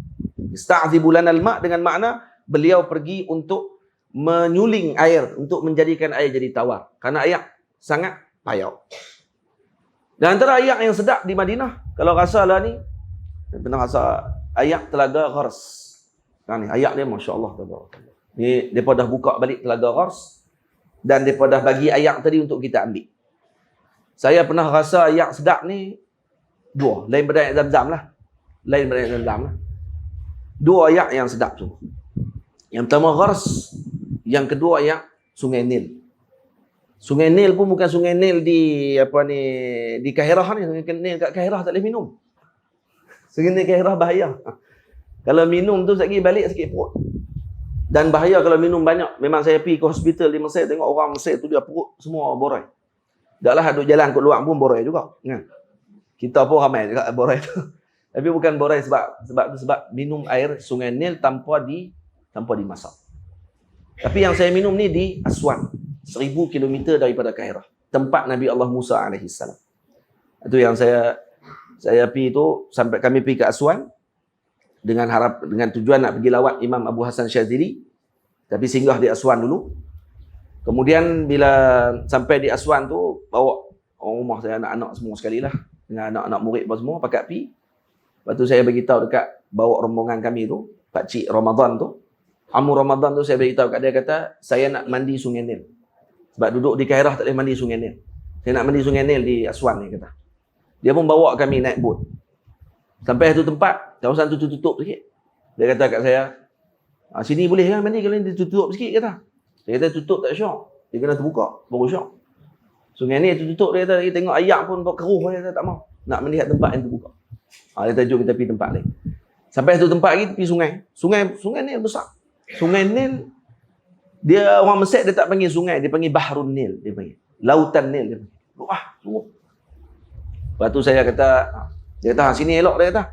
Yasta'zibu lana al-ma' dengan makna, beliau pergi untuk menyuling air, untuk menjadikan air jadi tawar. Kerana air sangat payau. Dan antara air yang sedap di Madinah, kalau rasa lah ni, pernah rasa air telaga Ghars. Ni air dia Masya Allah. Ni mereka dah buka balik telaga Ghars dan mereka dah bagi air tadi untuk kita ambil. Saya pernah rasa air sedap ni dua, lain daripada air Zam-Zam lah. Lain daripada air Zam-Zam lah. Dua air yang sedap tu. Yang pertama Ghars, yang kedua air Sungai Nil. Sungai Nil pun bukan Sungai Nil di di Kahirah ni. Sungai Nil kat Kahirah tak boleh minum. Sungai Nil Kahirah bahaya. Kalau minum tu lagi balik sakit perut. Dan bahaya kalau minum banyak. Memang saya pergi ke hospital di Mesir, tengok orang Mesir tu dia perut semua borai. Taklah duduk jalan kat luar pun borai juga. Kita pun ramai juga borai tu. Tapi bukan borai sebab minum air Sungai Nil tanpa dimasak. Tapi yang saya minum ni di Aswan, 1000 km daripada Kahirah, tempat Nabi Allah Musa AS. Itu yang saya pergi tu, sampai kami pergi ke Aswan dengan tujuan nak pergi lawat Imam Abu Hasan Syadzili, tapi singgah di Aswan dulu. Kemudian bila sampai di Aswan tu, bawa orang rumah saya, anak-anak semua sekali lah, dengan anak-anak murid semua pakat pergi. Lepas tu saya beritahu dekat bawa rombongan kami tu, Pak Cik Ramadan tu, Amu Ramadan tu, saya beritahu kat dia, kata saya nak mandi Sungai Nil. Sebab duduk di Kairah tak boleh mandi Sungai Nil. Saya nak mandi Sungai Nil di Aswan ni, kata. Dia pun bawa kami naik bot. Sampai satu tempat, kawasan tu tutup sikit. Dia kata kat saya, sini boleh kan mandi kalau ni tutup sikit, kata. Saya kata tutup tak syok. Dia kena terbuka, baru syok. Sungai Nil tutup, dia kata, tengok ayak pun keruh, dia kata tak mau. Nak melihat tempat yang terbuka. Dia kata jom kita pergi tempat lain. Sampai satu tempat lagi, tepi sungai. Sungai Nil besar. Sungai Nil Dia orang Mesir dia tak panggil sungai, dia panggil Bahrun Nil, dia panggil. Lautan Nil dia panggil. Wah, sungguh. Lepas tu saya kata, dia kata, sini elok dia kata.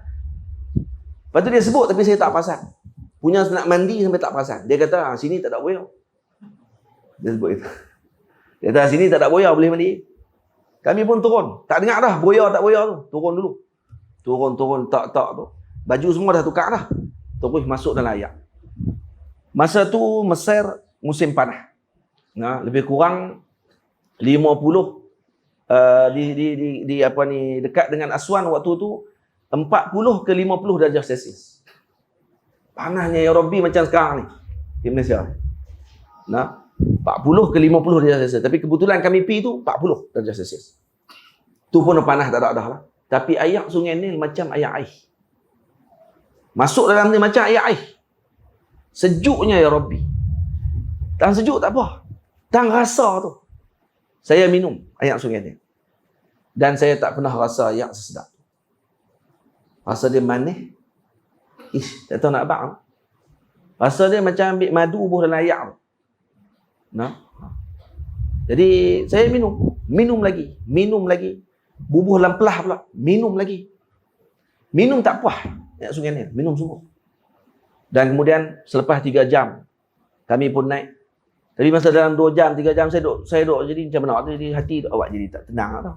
Lepas tu dia sebut tapi saya tak perasan. Punya nak mandi sampai tak perasan. Dia kata, sini tak ada buaya. Dia sebut itu. Dia kata, sini tak ada buaya, boleh mandi. Kami pun turun. Tak dengar dah, buaya tak buaya tu. Turun dulu. Turun, tak tu. Baju semua dah tukar dah. Terus masuk dalam air. Masa tu Mesir musim panas. Nah, lebih kurang 50 di apa ni dekat dengan Aswan waktu tu 40 ke 50 darjah Celsius. Panasnya ya Rabbi macam sekarang ni di Malaysia. Nah, 40 ke 50 darjah Celsius. Tapi kebetulan kami pergi tu 40 darjah Celsius. Tu pun panas tak ada dah lah. Tapi air sungai Nil macam air air. Masuk dalam ni macam air air. Sejuknya ya Rabbi. Tahan sejuk tak apa. Tahan rasa tu. Saya minum air sungai Nil. Dan saya tak pernah rasa air sesedap. Rasa dia manis. Tak tahu nak abang. Rasa dia macam ambil madu buah dalam air tu. Nah. Jadi saya minum lagi. Bubuh dalam pelah pula, minum lagi. Minum tak puas. Air sungai Nil, minum sungguh. Dan kemudian selepas 3 jam kami pun naik. Tapi masa dalam 2 jam, 3 jam saya duduk jadi macam mana tu, jadi hati awak jadi tak tenang tau.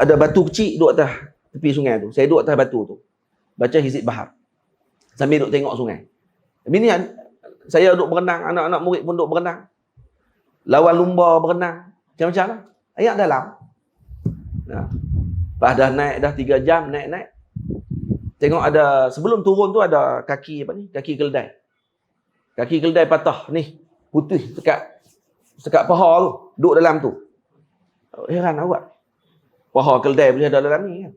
Ada batu kecil duduk atas tepi sungai tu. Saya duduk atas batu tu. Baca Hizib Bahar. Sambil duduk tengok sungai. Tapi ni saya duduk berenang, anak-anak murid pun duduk berenang. Lawan lumba berenang. Macam-macam lah. Air dalam. Nah. Lepas dah naik dah 3 jam, naik. Tengok ada, sebelum turun tu ada kaki apa ni? Kaki keldai. Kaki keldai patah ni. Putih dekat paha tu. Duduk dalam tu. Heran awak. Paha keldai boleh ada dalam ni kan.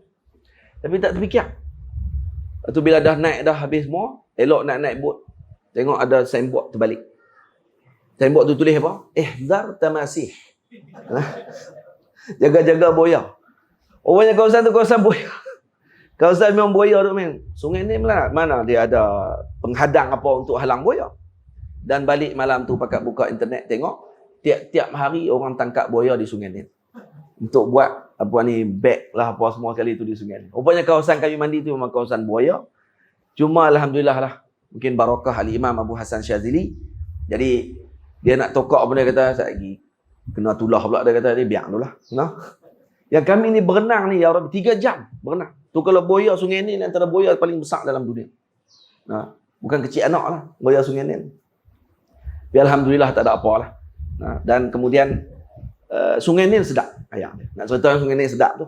Tapi tak terfikir. Lepas tu bila dah naik dah habis semua, elok nak naik bot. Tengok ada signboard terbalik. Signboard tu tulis apa? Ihzar tamasih. Jaga-jaga buaya. Rupanya kawasan tu kawasan buaya. Kawasan memang buaya tu memang. Sungai ni mana dia ada penghadang apa untuk halang buaya. Dan balik malam tu pakat buka internet tengok. Tiap-tiap hari orang tangkap buaya di sungai ni. Untuk buat apa ni beg lah apa semua kali tu di sungai ni. Rupanya kawasan kami mandi tu memang kawasan buaya. Cuma alhamdulillah lah. Mungkin barakah Al-Imam Abu Hassan Syazili. Jadi dia nak tokak pun dia kata saya lagi kena tulah pula dia kata dia biar dulu lah. Nah. Yang kami ni berenang ni ya Rabbi 3 jam berenang. Tu kalau buaya sungai ni antara buaya paling besar dalam dunia. Nah, bukan kecil anak lah buaya sungai ni. Tapi alhamdulillah tak ada apa lah. Nah, dan kemudian sungai Nil sedap air dia. Nak cerita sungai Nil sedap tu.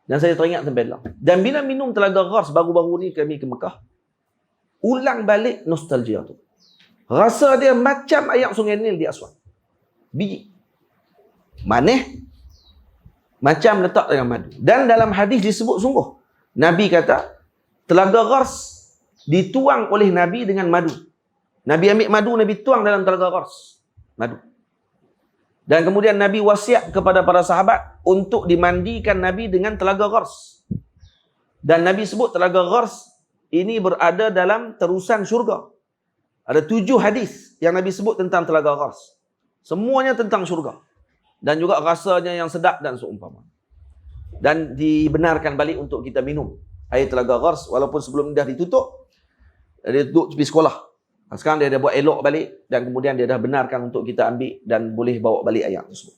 Dan saya teringat sampai lah. Dan bila minum Telaga Ghars baru-baru ni kami ke Mekah, ulang balik nostalgia tu. Rasa dia macam air sungai Nil di Aswan. Biji. Manis. Macam letak dalam madu. Dan dalam hadis disebut sungguh. Nabi kata, Telaga Ghars dituang oleh Nabi dengan madu. Nabi ambil madu, Nabi tuang dalam Telaga Ghars. Madu. Dan kemudian Nabi wasiat kepada para sahabat untuk dimandikan Nabi dengan Telaga Ghars. Dan Nabi sebut Telaga Ghars ini berada dalam terusan syurga. Ada 7 hadis yang Nabi sebut tentang Telaga Ghars. Semuanya tentang syurga. Dan juga rasanya yang sedap dan seumpama. Dan dibenarkan balik untuk kita minum air Telaga Ghars walaupun sebelum dah ditutup. Dia tutup tepi sekolah. Sekarang dia dah buat elok balik dan kemudian dia dah benarkan untuk kita ambil dan boleh bawa balik air tersebut.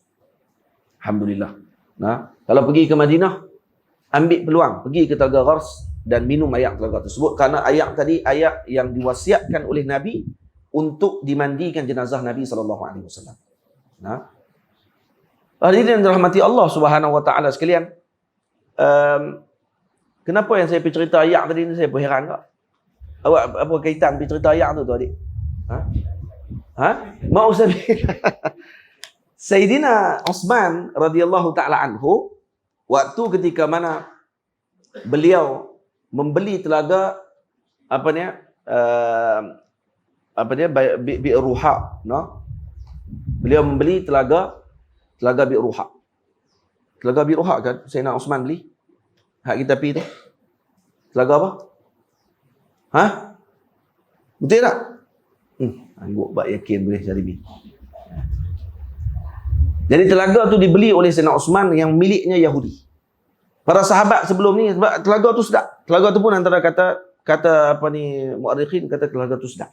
Alhamdulillah. Nah, kalau pergi ke Madinah, ambil peluang pergi ke Telaga Ghars dan minum air Telaga tersebut kerana air tadi air yang diwasiatkan oleh Nabi untuk dimandikan jenazah Nabi SAW. Nah, hadirin dirahmati Allah Subhanahu wa taala sekalian. Kenapa yang saya pergi cerita ayak tadi ni saya pun heran tak? Awak apa kaitan pergi cerita ayak tu adik? Mau saya Sayyidina Uthman radhiyallahu taala anhu waktu ketika mana beliau membeli telaga Bi'r Ruha, no? Beliau membeli telaga Bi'r Ruha. Telaga Bi'r Ruha kan Sayyidina Uthman beli. Hak kita pergi tu. Telaga apa? Betul tak? Angguk bak yakin boleh cari bini. Jadi telaga tu dibeli oleh Sayyidina Osman yang miliknya Yahudi. Para sahabat sebelum ni, sebab telaga tu sedap. Telaga tu pun antara kata apa ni, mu'arikhin kata telaga tu sedap.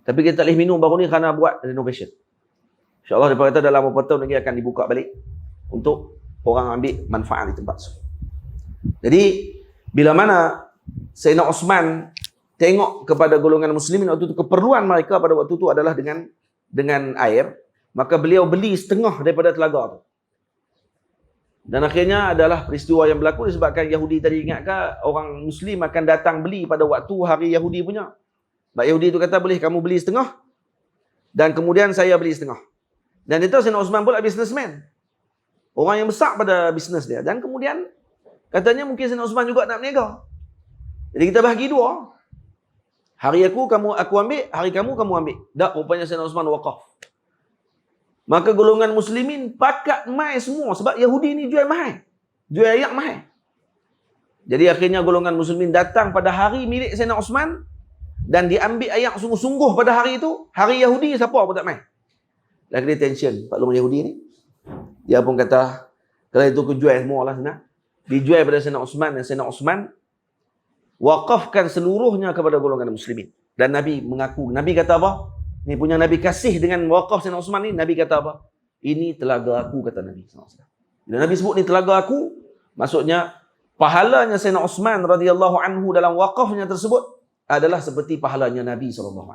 Tapi kita tak boleh minum baru ni kerana buat renovation. InsyaAllah mereka kata dalam beberapa tahun lagi akan dibuka balik untuk orang ambil manfaat di tempat tu. Jadi bila mana Sayyidina Osman tengok kepada golongan muslimin waktu itu, keperluan mereka pada waktu itu adalah dengan air, maka beliau beli setengah daripada telaga tu. Dan akhirnya adalah peristiwa yang berlaku disebabkan Yahudi tadi, ingatkah orang Muslim akan datang beli pada waktu hari Yahudi punya. Sebab Yahudi tu kata boleh kamu beli setengah dan kemudian saya beli setengah. Dan itu Sayyidina Osman pula businessman. Orang yang besar pada bisnes dia. Dan kemudian katanya mungkin Sayyidina Osman juga nak berniaga. Jadi kita bahagi dua. Hari aku ambil, hari kamu ambil. Tak, rupanya Sayyidina Osman wakaf. Maka golongan muslimin pakat mai semua sebab Yahudi ni jual mahal. Jual ayak mahal. Jadi akhirnya golongan muslimin datang pada hari milik Sayyidina Osman dan diambil ayak sungguh-sungguh pada hari itu. Hari Yahudi siapa pun tak mai. Lagi dia tension Pak Lumah Yahudi ni. Dia pun kata kalau itu aku jual semua lah sana. Dijual pada Sayyidina Osman dan Sayyidina Osman wakafkan seluruhnya kepada golongan muslimin. Dan Nabi mengaku, Nabi kata apa? Ni punya Nabi kasih dengan wakaf Sayyidina Osman ni, Nabi kata apa? Ini telaga aku, kata Nabi SAW. Bila Nabi sebut ni telaga aku, maksudnya pahalanya Sayyidina Osman radhiyallahu anhu dalam wakafnya tersebut adalah seperti pahalanya Nabi SAW.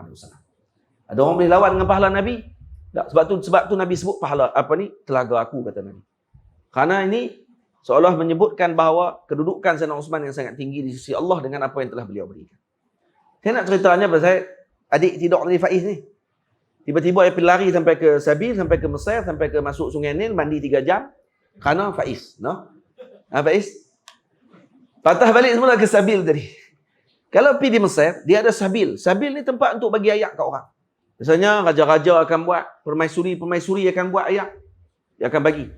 Ada orang boleh lawan dengan pahala Nabi? Tak, sebab tu Nabi sebut pahala apa ni? Telaga aku, kata Nabi. Karena ini seolah menyebutkan bahawa kedudukan Sayyidina Osman yang sangat tinggi di sisi Allah dengan apa yang telah beliau berikan. Saya nak ceritanya pasal saya adik tidur dari Faiz ni. Tiba-tiba dia lari sampai ke Sabil, sampai ke Mesir, sampai ke masuk Sungai Nil, mandi 3 jam. Kerana Faiz. No? Faiz? Patah balik semula ke Sabil tadi. Kalau pergi di Mesir, dia ada Sabil. Sabil ni tempat untuk bagi ayak kat orang. Biasanya raja-raja akan buat, permaisuri akan buat ayak. Dia akan bagi.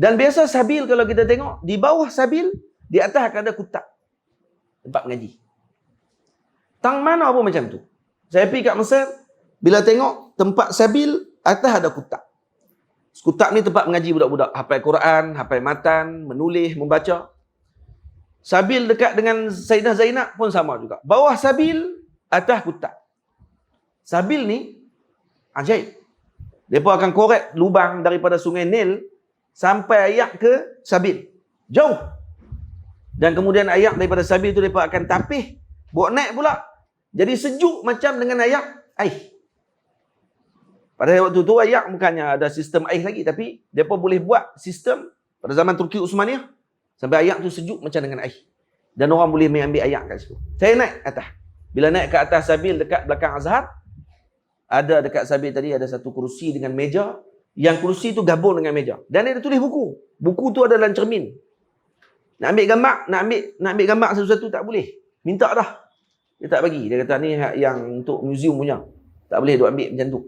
Dan biasa Sabil kalau kita tengok, di bawah Sabil, di atas akan ada kutak. Tempat mengaji. Tang mana pun macam tu. Saya pergi kat Mesir, bila tengok tempat Sabil, atas ada kutak. Kutak ni tempat mengaji budak-budak. Hafal Quran, hafal matan, menulis, membaca. Sabil dekat dengan Sayyidah Zainab pun sama juga. Bawah Sabil, atas kutak. Sabil ni, ajaib. Mereka akan korek lubang daripada Sungai Nil sampai ayak ke Sabil. Jauh. Dan kemudian ayak daripada Sabil tu mereka akan tapih, bawa naik pula. Jadi sejuk macam dengan ayak air. Pada waktu tu ayak bukannya ada sistem air lagi, tapi mereka boleh buat sistem pada zaman Turki Uthmaniyah sampai ayak tu sejuk macam dengan air. Dan orang boleh mengambil ayak kat situ. Saya naik atas. Bila naik ke atas Sabil dekat belakang Azhar, ada dekat Sabil tadi ada satu kerusi dengan meja, yang kerusi tu gabung dengan meja. Dan dia tulis buku. Buku tu ada dalam cermin. Nak ambil gambar, nak ambil gambar satu-satu tak boleh. Minta dah. Dia tak bagi. Dia kata ni yang untuk museum punya. Tak boleh duk ambil macam tu.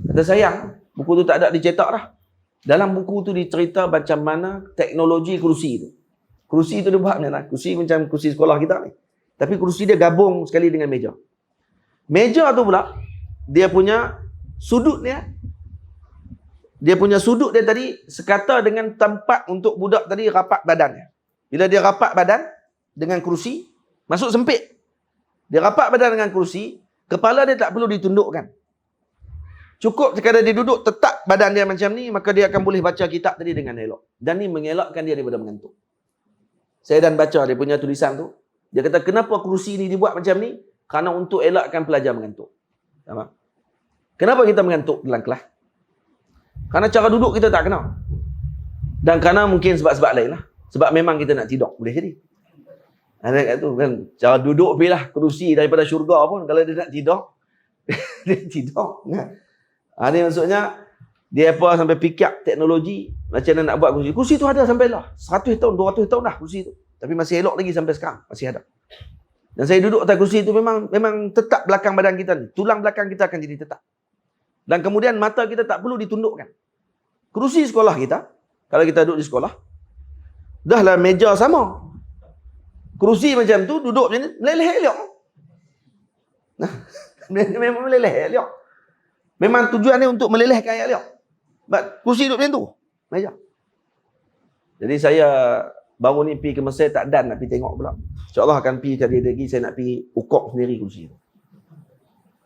Kata sayang, buku tu tak ada dicetak dah. Dalam buku tu dicerita macam mana teknologi kerusi tu. Kerusi tu dia buat macam mana? Kerusi macam kerusi sekolah kita ni. Tapi kerusi dia gabung sekali dengan meja. Meja tu pula, dia punya sudut dia tadi sekata dengan tempat untuk budak tadi rapat badannya. Bila dia rapat badan dengan kerusi, masuk sempit. Dia rapat badan dengan kerusi, kepala dia tak perlu ditundukkan. Cukup sekadar dia duduk tetap badan dia macam ni, maka dia akan boleh baca kitab tadi dengan elok. Dan ni mengelakkan dia daripada mengantuk. Saya dan baca dia punya tulisan tu. Dia kata, kenapa kerusi ni dibuat macam ni? Kerana untuk elakkan pelajar mengantuk. Faham? Kenapa kita mengantuk dalam kelas? Kerana cara duduk kita tak kenal. Dan kerana mungkin sebab-sebab lain lah. Sebab memang kita nak tidur. Boleh jadi. Ada kat tu kan, cara duduk pilih kerusi daripada syurga pun. Kalau dia nak tidur, dia tidur. Ini maksudnya, dia apa sampai fikir teknologi, macam mana nak buat kerusi. Kerusi tu ada sampai lah. 100 tahun, 200 tahun dah kerusi tu. Tapi masih elok lagi sampai sekarang. Masih ada. Dan saya duduk atas kerusi tu memang tetap belakang badan kita ni. Tulang belakang kita akan jadi tetap. Dan kemudian mata kita tak perlu ditundukkan. Kerusi sekolah kita, kalau kita duduk di sekolah, dah lah meja sama. Kerusi macam tu, duduk macam ni, meleleh elok. Nah, Memang meleleh ayat liak. Memang tujuan dia untuk melelehkan ayat liak. Kursi duduk macam tu. Meja. Jadi saya baru ni pergi ke Mesir, tak dan nak pergi tengok pula. InsyaAllah akan pergi kali lagi, saya nak pergi ukok sendiri kursi tu.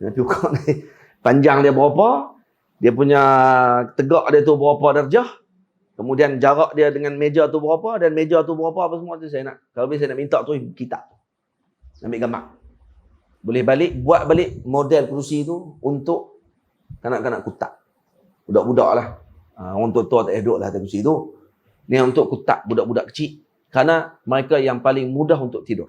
Nak pergi ukok ni. Panjang dia berapa, dia punya tegak dia tu berapa darjah, kemudian jarak dia dengan meja tu berapa, dan meja tu berapa, apa semua tu saya nak. Kalau saya nak minta tu kitab. Ambil gambar. Boleh balik, buat balik model kursi tu untuk kanak-kanak kutak. Budak-budak lah. Orang tua-tua tak duduk lah atas kursi tu. Ni untuk kutak budak-budak kecil. Kerana mereka yang paling mudah untuk tidur.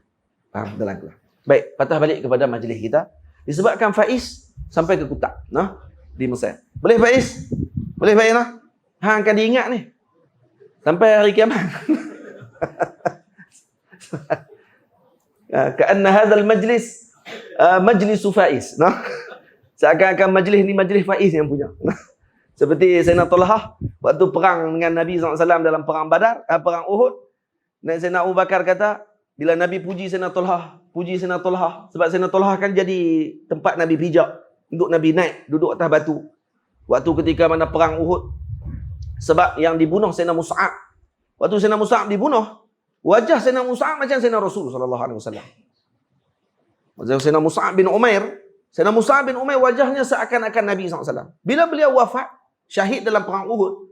Dalam kelas. Baik, patah balik kepada majlis kita. Disebabkan Faiz sampai ke kutak. Nah, di Mesir. Boleh Faiz? Boleh Faiz lah? Hang akan diingat ni. Sampai hari kiamat. Ka'anna hadzal majlis majlisu Faiz. Nah. Seakan-akan majlis ni majlis Faiz yang punya. Seperti Sayyidina Talhah waktu perang dengan Nabi SAW dalam perang Badar, perang Uhud. Sayyidina Abu Bakar kata, bila Nabi puji Sayyidina Talhah, sebab Sayyidina Talhah kan jadi tempat Nabi pijak untuk Nabi naik duduk atas batu. Waktu ketika mana perang Uhud, sebab yang dibunuh Sayyidina Mus'ab. Waktu Sayyidina Mus'ab dibunuh, wajah Sayyidina Mus'ab macam Sayyidina Rasul sallallahu alaihi wasallam. Wajah Sayyidina Mus'ab bin Umair, Sayyidina Mus'ab bin Umair wajahnya seakan-akan Nabi SAW. Bila beliau wafat, syahid dalam perang Uhud,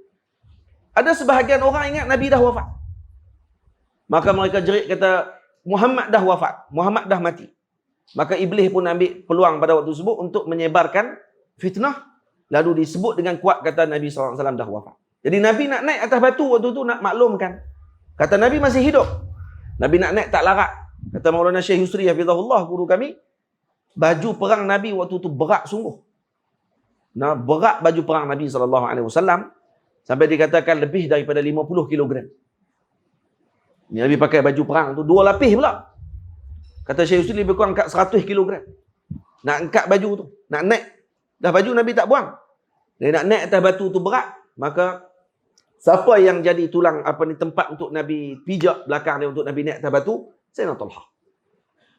ada sebahagian orang ingat Nabi dah wafat. Maka mereka jerit kata, Muhammad dah wafat, Muhammad dah mati. Maka Iblis pun ambil peluang pada waktu tersebut untuk menyebarkan fitnah. Lalu disebut dengan kuat kata Nabi SAW dah wafat. Jadi Nabi nak naik atas batu waktu tu nak maklumkan. Kata Nabi masih hidup. Nabi nak naik tak larat. Kata Maulana Syekh Yusri Hafizahullah, guru kami, baju perang Nabi waktu tu berat sungguh. Nah, berat baju perang Nabi SAW. Sampai dikatakan lebih daripada 50 kilogram. Ni Nabi pakai baju perang tu 2 lapis pula. Kata Syekh Yusri lebih kurang angkat 100 kilogram. Nak angkat baju tu, nak naik. Dah baju Nabi tak buang. Dia nak naik atas batu tu berat. Maka siapa yang jadi tulang tempat untuk Nabi pijak belakang dia untuk Nabi naik atas batu? Sayyidina Talhah.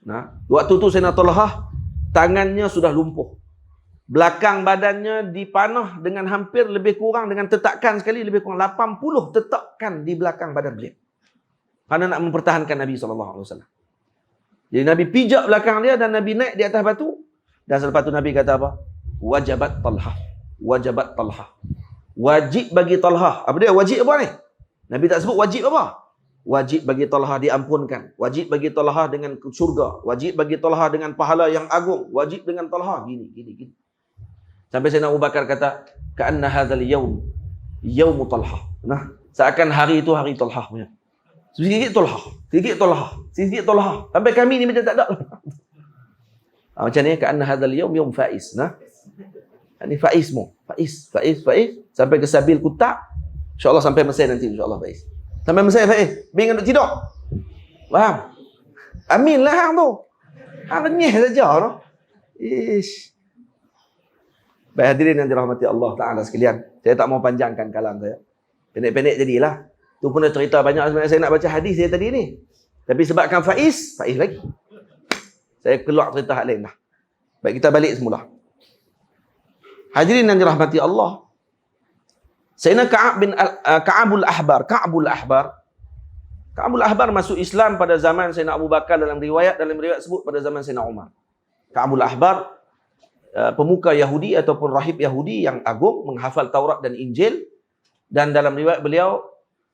Nah, waktu tu Sayyidina Talhah tangannya sudah lumpuh. Belakang badannya dipanah dengan hampir lebih kurang dengan tetakan sekali lebih kurang 80 tetakan di belakang badan beliau. Kerana nak mempertahankan Nabi SAW. Jadi Nabi pijak belakang dia dan Nabi naik di atas batu. Dan selepas tu Nabi kata apa? Wajabat Talhah. Wajabat Talhah. Wajib bagi Talhah. Apa dia? Wajib apa ni? Nabi tak sebut wajib apa? Wajib bagi Talhah diampunkan. Wajib bagi Talhah dengan surga. Wajib bagi Talhah dengan pahala yang agung. Wajib dengan Talhah. Gini. Sampai Sayyidina Abu Bakar kata, Ka'anna hadzal yawm yawmu Talhah. Nah, seakan hari itu hari Talhah punya. Sedikit Talhah. Sampai kami ni macam tak ada. Macam ni, Ka'anna hadzal yawm yawm Faiz. Nah. Ini Faiz mu. Faiz. Sampai ke Sabil Kutak. InsyaAllah sampai Mesir nanti. InsyaAllah Faiz. Sampai Mesir Faiz. Bingung nak tidur. Faham? Amin lah hang tu. Hang renyih saja. No? Ish. Baik hadirin yang dirahmati Allah Ta'ala sekalian. Saya tak mau panjangkan kalam saya. Pendek-pendek jadilah. Tu pun dah cerita banyak sebenarnya. Saya nak baca hadis saya tadi ni. Tapi sebabkan Faiz lagi. Saya keluar cerita hal lain lah. Baik, kita balik semula. Hadirin yang dirahmati Allah. Sayyidina Ka'abul Ahbar masuk Islam pada zaman Sayyidina Abu Bakar dalam riwayat sebut pada zaman Sayyidina Umar. Ka'abul Ahbar pemuka Yahudi ataupun rahib Yahudi yang agung, menghafal Taurat dan Injil, dan dalam riwayat beliau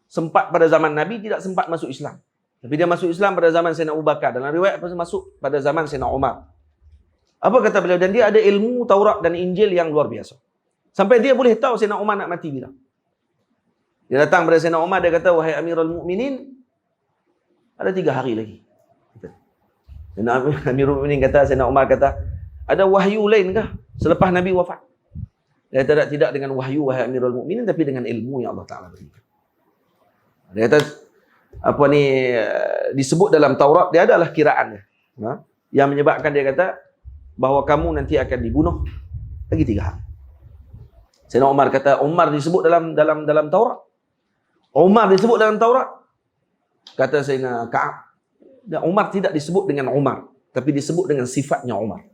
sempat pada zaman Nabi tidak sempat masuk Islam. Tapi dia masuk Islam pada zaman Sayyidina Abu Bakar. Dalam riwayat masuk pada zaman Sayyidina Umar. Apa kata beliau? Dan dia ada ilmu Taurat dan Injil yang luar biasa. Sampai dia boleh tahu Sayyidina Umar nak mati bila. Dia datang pada Sayyidina Umar, dia kata, wahai Amirul Mukminin, ada 3 hari lagi. Amirul Mukminin kata, Sayyidina Umar kata, ada wahyu lain kah selepas Nabi wafat? Dia kata, tidak dengan wahyu wahai Amirul Mukminin, tapi dengan ilmu yang Allah Ta'ala berikan. Dia kata, disebut dalam Taurat, dia adalah kiraan yang menyebabkan dia kata bahawa kamu nanti akan dibunuh lagi 3 hari. Sayyidina Umar kata, Umar disebut dalam Taurat. Umar disebut dalam Taurat. Kata Sayyidina Ka'ab, dan Umar tidak disebut dengan Umar, tapi disebut dengan sifatnya Umar.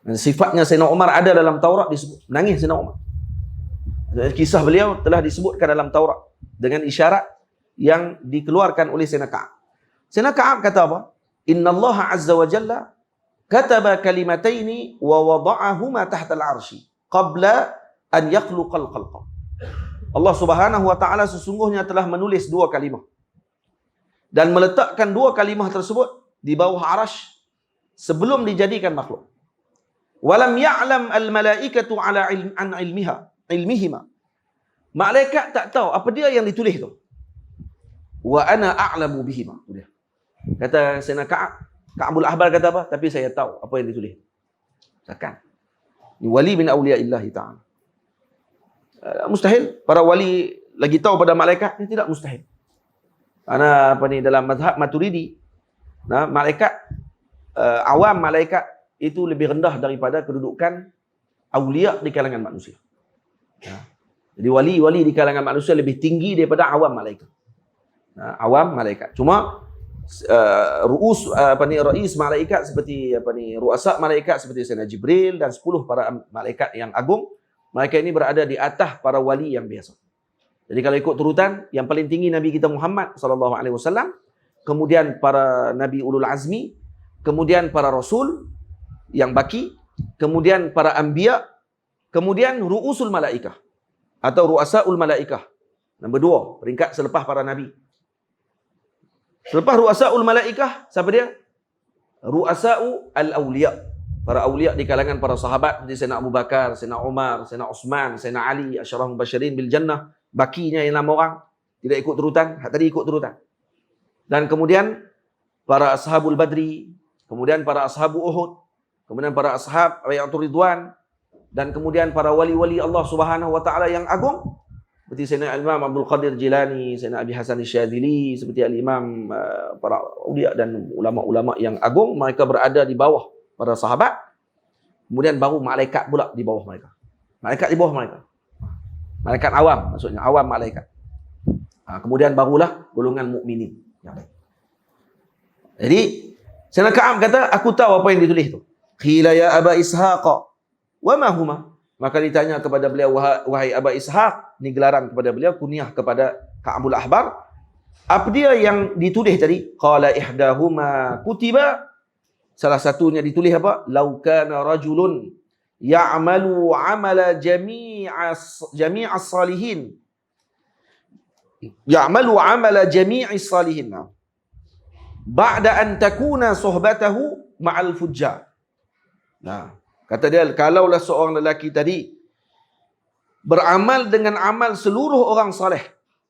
Dan sifatnya Sayyidina Umar ada dalam Taurat disebut. Menangis Sayyidina Umar. Kisah beliau telah disebutkan dalam Taurat dengan isyarat yang dikeluarkan oleh Sayyidina Ka'ab. Sayyidina Ka'ab kata apa? Inna Allah Azza wa Jalla kataba kalimataini wa wada'ahuma tahta al-arshi qabla an yakhluqal khalqa. Allah Subhanahu wa taala sesungguhnya telah menulis dua kalimah dan meletakkan dua kalimah tersebut di bawah arasy sebelum dijadikan makhluk. Walam ya'lam al-malaikatu ala ilmihima. Malaikat tak tahu apa dia yang ditulis tu. Wa ana a'lamu bihima. Kata Sayyidina Ka'abul Ahbar kata apa? Tapi saya tahu apa yang ditulis. Takkan. Ini wali min awliya'illahi ta'ala. Mustahil para wali lagi tahu pada malaikat, ini tidak mustahil. Karena dalam mazhab Maturidi, malaikat awam malaikat itu lebih rendah daripada kedudukan aulia di kalangan manusia. Jadi wali-wali di kalangan manusia lebih tinggi daripada awam malaikat. Awam malaikat. Cuma rais malaikat seperti ruasa malaikat seperti Sayyidina Jibril dan 10 para malaikat yang agung, mereka ini berada di atas para wali yang biasa. Jadi kalau ikut turutan, yang paling tinggi Nabi kita Muhammad SAW, kemudian para Nabi Ulul Azmi, kemudian para Rasul yang baki, kemudian para Anbiya, kemudian Ru'usul Malaikah atau Ru'asaul Malaikah. Nombor 2, peringkat selepas para Nabi. Selepas Ru'asaul Malaikah, siapa dia? Ru'asa'u al-awliya. Para awliya di kalangan para sahabat seperti Sayyidina Abu Bakar, Sayyidina Umar, Sayyidina Uthman, Sayyidina Ali, Asyarah Mubasyirin bil Jannah. Bakinya yang 6 orang. Tidak ikut turutan. Tadi ikut turutan. Dan kemudian para ashabul Badri. Kemudian para ashabu Uhud. Kemudian para ashab Bayatul Ridwan. Dan kemudian para wali-wali Allah Subhanahu wa taala yang agung. Seperti Sayyidina Imam Abdul Qadir Jilani, Sayyidina Abi Hasan Syadzili, seperti Al-Imam para awliya dan ulama-ulama yang agung, mereka berada di bawah para sahabat. Kemudian baru malaikat pula di bawah mereka. Malaikat di bawah mereka. Malaikat awam, maksudnya awam malaikat. Kemudian barulah golongan mukminin yang baik. Jadi Sayyidina Ka'ab kata, aku tahu apa yang ditulis tu. Qila ya Aba Ishaq, wa ma huma? Maka ditanya kepada beliau, wahai Aba Ishaq, ni gelaran kepada beliau, kunyah kepada Ka'abul Ahbar. Apa dia yang ditulis tadi? Qala ihdahuma kutiba. Salah satunya ditulis apa? Lau kana rajulun ya'malu 'amala jami'as salihin. Ya'malu 'amala jami'is salihin. Ba'da an takuna suhbatahu ma'al fujjar. Nah, kata dia, kalaulah seorang lelaki tadi beramal dengan amal seluruh orang saleh,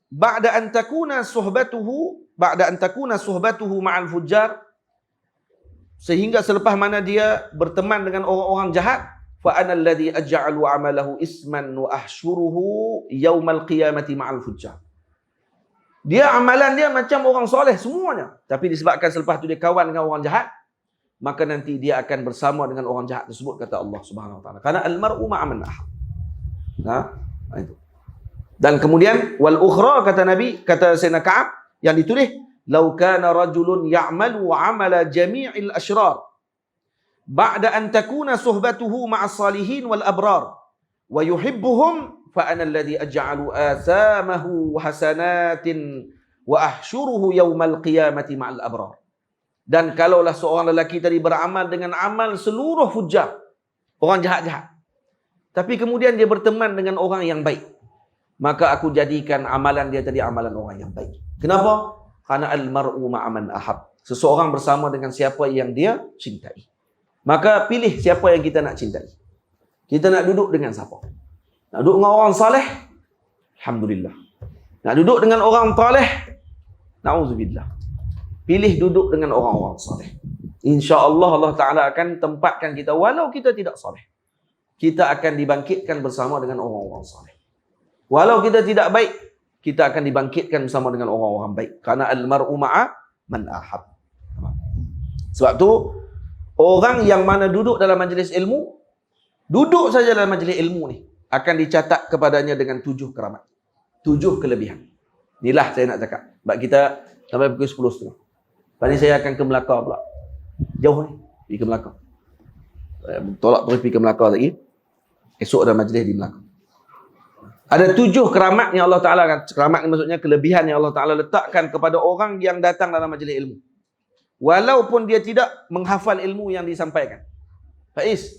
ba'da an takuna suhbatuhu ma'al fujjar, sehingga selepas mana dia berteman dengan orang-orang jahat, fa ana alladhi aj'alu 'amalahu isman wa ahsyuruhu yaumal qiyamati ma'al fujjar. Dia amalan dia macam orang soleh semuanya, tapi disebabkan selepas itu dia kawan dengan orang jahat, maka nanti dia akan bersama dengan orang jahat tersebut, kata Allah Subhanahu wa taala. Karena al-mar'u ma'a man ahab. Itu. Dan kemudian wal ukhra, kata Nabi, kata Sayyidina Ka'ab, yang ditulis lau kana rajulun ya'malu 'amala jami'il asyrar ba'da an takuna suhbatuhu ma'as salihin wal abrar wa yuhibbuhum fa ana alladhi aj'alu athamahu hasanatin wa ahsyuruhu yaumal qiyamati ma'al abrar. Dan kalaulah seorang lelaki tadi beramal dengan amal seluruh fujjar, orang jahat-jahat, tapi kemudian dia berteman dengan orang yang baik, maka aku jadikan amalan dia tadi amalan orang yang baik. Kenapa? Karena al-mar'u ma'aman ahab. Seseorang bersama dengan siapa yang dia cintai. Maka pilih siapa yang kita nak cintai. Kita nak duduk dengan siapa? Nak duduk dengan orang saleh? Alhamdulillah. Nak duduk dengan orang taleh? Na'udzubillah. Pilih duduk dengan orang-orang saleh. InsyaAllah Allah Ta'ala akan tempatkan kita, walau kita tidak saleh, kita akan dibangkitkan bersama dengan orang-orang saleh. Walau kita tidak baik, kita akan dibangkitkan bersama dengan orang-orang baik. Karena al-mar'u ma'a man ahab. Sebab tu orang yang mana duduk dalam majlis ilmu, duduk saja dalam majlis ilmu ni, akan dicatat kepadanya dengan 7 keramat, 7 kelebihan. Inilah saya nak cakap. Sebab kita sampai pukul 10.30. Lepas ni saya akan ke Melaka pula. Jauh ni, pergi ke Melaka. Tolak terus pergi ke Melaka lagi. Esok ada majlis di Melaka. Ada 7 keramat yang Allah Ta'ala, keramat ni maksudnya kelebihan yang Allah Ta'ala letakkan kepada orang yang datang dalam majlis ilmu. Walaupun dia tidak menghafal ilmu yang disampaikan. Faiz,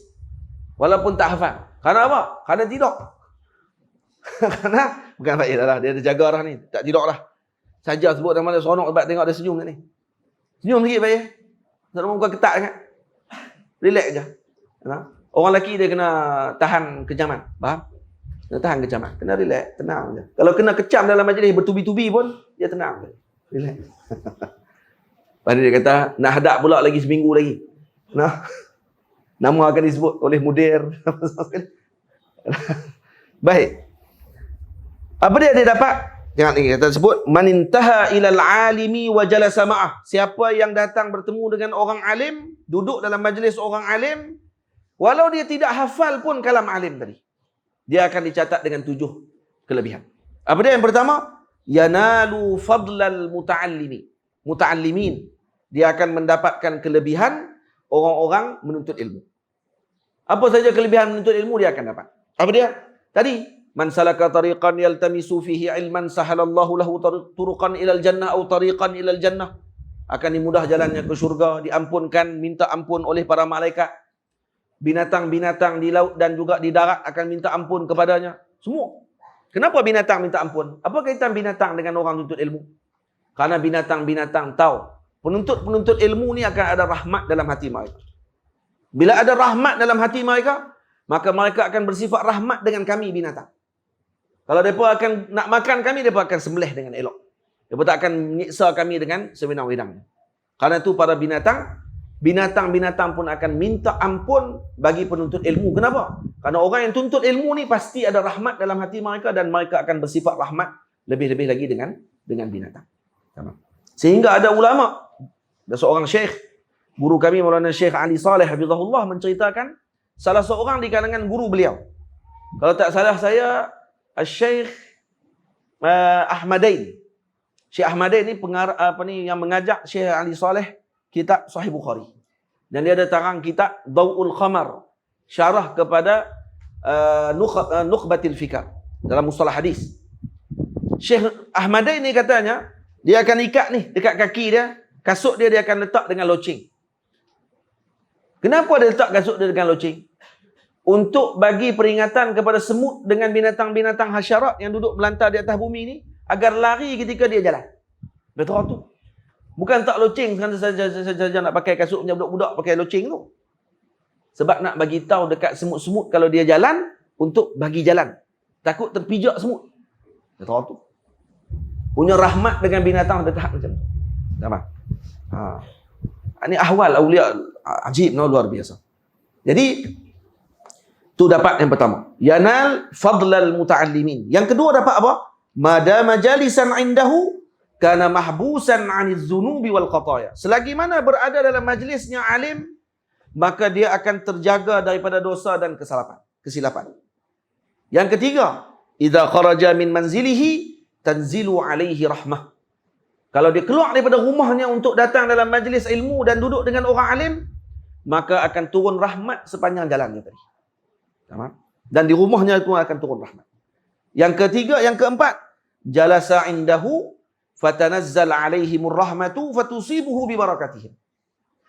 walaupun tak hafal. Karena apa? Karena tidur. Karena, bukan Faiz lah, dia ada jaga arah ni. Tak tidur lah. Saja sebut nama dia seronok sebab tengok dia senyum ni. Senyum sikit Faiz. Tak ada muka ketat kan? Relax je. Orang lelaki dia kena tahan kecaman. Faham? Kena tahan kecaman. Kena relax. Tenang je. Kalau kena kecam dalam majlis bertubi-tubi pun, dia tenang je. Relax. Lepas dia kata, nak hadap pula lagi seminggu lagi. Nama akan disebut oleh mudir. Baik. Apa dia dapat? Jangan ni kita sebut manintaha ilal alimi wa jalasa ma'ah. Siapa yang datang bertemu dengan orang alim, duduk dalam majlis orang alim, walau dia tidak hafal pun kalam alim tadi, dia akan dicatat dengan 7 kelebihan. Apa dia yang pertama? Yanalu fadlal muta'allimin. Dia akan mendapatkan kelebihan orang-orang menuntut ilmu. Apa saja kelebihan menuntut ilmu dia akan dapat. Apa dia? Tadi, man salaka tariqan yaltamisu fihi ilman sahalallahu lahu turuqan ilal jannah atau tariqan ilal jannah. Akan dimudah jalannya ke syurga, diampunkan, minta ampun oleh para malaikat. Binatang-binatang di laut dan juga di darat akan minta ampun kepadanya. Semua. Kenapa binatang minta ampun? Apa kaitan binatang dengan orang menuntut ilmu? Karena binatang-binatang tahu penuntut-penuntut ilmu ni akan ada rahmat dalam hati mereka. Bila ada rahmat dalam hati mereka, maka mereka akan bersifat rahmat dengan kami binatang. Kalau mereka akan nak makan kami, mereka akan sembelih dengan elok. Mereka tak akan menyiksa kami dengan sewenang-wenang. Karena itu para binatang-binatang pun akan minta ampun bagi penuntut ilmu. Kenapa? Karena orang yang tuntut ilmu ni pasti ada rahmat dalam hati mereka dan mereka akan bersifat rahmat lebih-lebih lagi dengan binatang. Sehingga ada ulama, ada seorang syekh, guru kami Maulana Syekh Ali Saleh hafizahullah menceritakan salah seorang di kalangan guru beliau. Kalau tak salah saya, Syekh Ahmadain. Syekh Ahmadain ni yang mengajak Syekh Ali Saleh kitab Sahih Bukhari. Dan dia ada tarang kitab Daw'ul Khamar, syarah kepada Nukhbatil Fikar dalam mustalah hadis. Syekh Ahmadain ni katanya, dia akan ikat ni dekat kaki dia, kasut dia akan letak dengan loceng. Kenapa dia letak kasut dia dengan loceng? Untuk bagi peringatan kepada semut dengan binatang-binatang hasyarat yang duduk melantar di atas bumi ni, agar lari ketika dia jalan. Betul tu. Bukan tak loceng saja nak pakai kasut punya budak-budak pakai loceng tu. Sebab nak bagi tahu dekat semut-semut kalau dia jalan, untuk bagi jalan. Takut terpijak semut. Betul tu. Punya rahmat dengan binatang dekat macam tu. Nampak? Ini ahwal awliya ajib, luar biasa. Jadi tu dapat yang pertama, yanal fadlal muta'allimin. Yang kedua dapat apa? Madama jalisan indahu kana mahbusan 'anil dzunubi wal khataya. Selagi mana berada dalam majlisnya alim, maka dia akan terjaga daripada dosa dan kesilapan. Yang ketiga, idza kharaja min manzilihi tanzilu alaihi rahmah. Kalau dia keluar daripada rumahnya untuk datang dalam majlis ilmu dan duduk dengan orang alim, maka akan turun rahmat sepanjang jalannya tadi. Dan di rumahnya pun akan turun rahmat. Yang ketiga, yang keempat, jalasa indahu fatanazzal alaihimur rahmatu fatusibuhu bi barakatihim.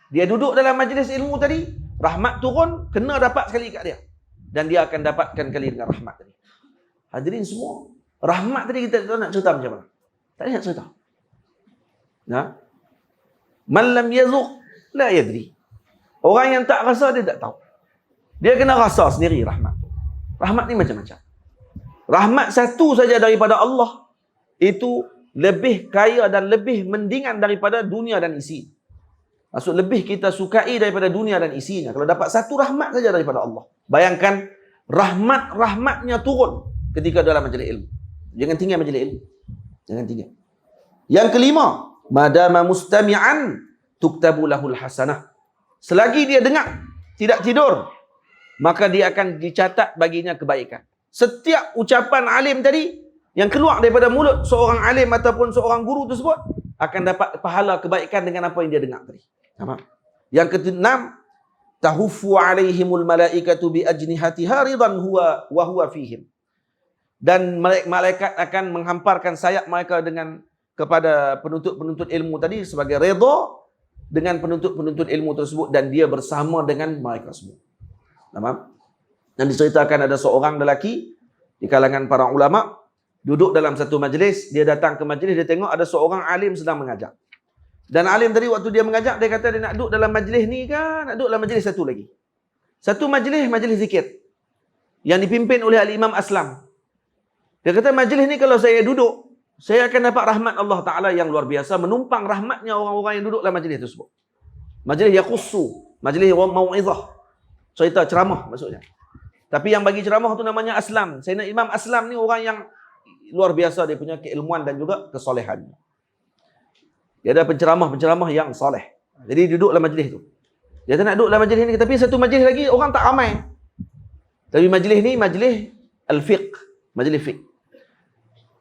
Dia duduk dalam majlis ilmu tadi, rahmat turun, kena dapat sekali kat dia. Dan dia akan dapatkan kali dengan rahmat tadi. Hadirin semua, rahmat tadi kita nak cerita macam mana? Tak nak cerita. Man lam yazuq la yadri. Orang yang tak rasa, dia tak tahu. Dia kena rasa sendiri rahmat. Rahmat ni macam-macam. Rahmat satu saja daripada Allah itu lebih kaya dan lebih mendingan daripada dunia dan isi. Maksud lebih kita sukai daripada dunia dan isinya. Kalau dapat satu rahmat saja daripada Allah. Bayangkan rahmat-rahmatnya turun ketika dalam majlis ilmu. Jangan tinggal majlis ilmu. Jangan tinggal. Yang kelima, madama mustami'an tuktabu lahul hasanah. Selagi dia dengar, tidak tidur, maka dia akan dicatat baginya kebaikan. Setiap ucapan alim tadi yang keluar daripada mulut seorang alim ataupun seorang guru tersebut akan dapat pahala kebaikan dengan apa yang dia dengar tadi. Yang keenam, tahuffu alaihimul malaikatu bi ajnihatiha ridan huwa wa huwa fihim. Dan malaikat akan menghamparkan sayap mereka kepada penuntut-penuntut ilmu tadi sebagai redha dengan penuntut-penuntut ilmu tersebut, dan dia bersama dengan mereka semua. Nampak? Dan diceritakan ada seorang lelaki di kalangan para ulama duduk dalam satu majlis, dia datang ke majlis, dia tengok ada seorang alim sedang mengajar. Dan alim tadi waktu dia mengajar, dia kata dia nak duduk dalam majlis ni kan, nak duduk dalam majlis satu lagi. Satu majlis zikir yang dipimpin oleh Al-Imam Aslam. Dia kata majlis ni kalau saya duduk, saya akan dapat rahmat Allah Ta'ala yang luar biasa, menumpang rahmatnya orang-orang yang duduk dalam majlis tersebut. Majlis yakhussu, majlis mau'izah, cerita ceramah maksudnya. Tapi yang bagi ceramah tu namanya Aslam. Sayyidina Imam Aslam ni orang yang luar biasa, dia punya keilmuan dan juga kesolehan. Dia ada penceramah-penceramah yang soleh. Jadi duduk dalam majlis tu. Dia tak nak duduk dalam majlis ni, tapi satu majlis lagi orang tak ramai. Tapi majlis ni majlis al-fiqh, majlis fiqh.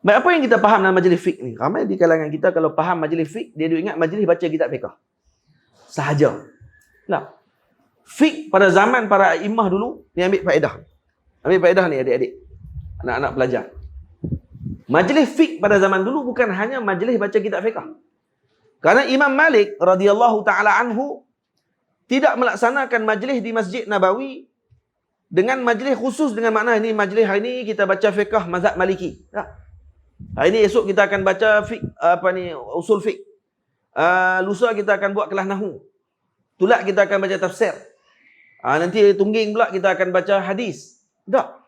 Baik, apa yang kita faham dalam majlis fiqh ni? Ramai di kalangan kita kalau faham majlis fiqh, dia ingat majlis baca kitab fiqh sahaja. Nah, fiqh pada zaman para imam dulu ni ambil faedah. Ambil faedah ni adik-adik, anak-anak pelajar. Majlis fiqh pada zaman dulu bukan hanya majlis baca kitab fiqh. Karena Imam Malik radhiyallahu taala anhu tidak melaksanakan majlis di Masjid Nabawi dengan majlis khusus dengan makna ini majlis hari ini kita baca fiqh mazhab Maliki. Hari ini esok kita akan baca fiqh usul fiqh. Lusa kita akan buat kelas nahwu. Tulak kita akan baca tafsir. Nanti tungging pula kita akan baca hadis. Tak.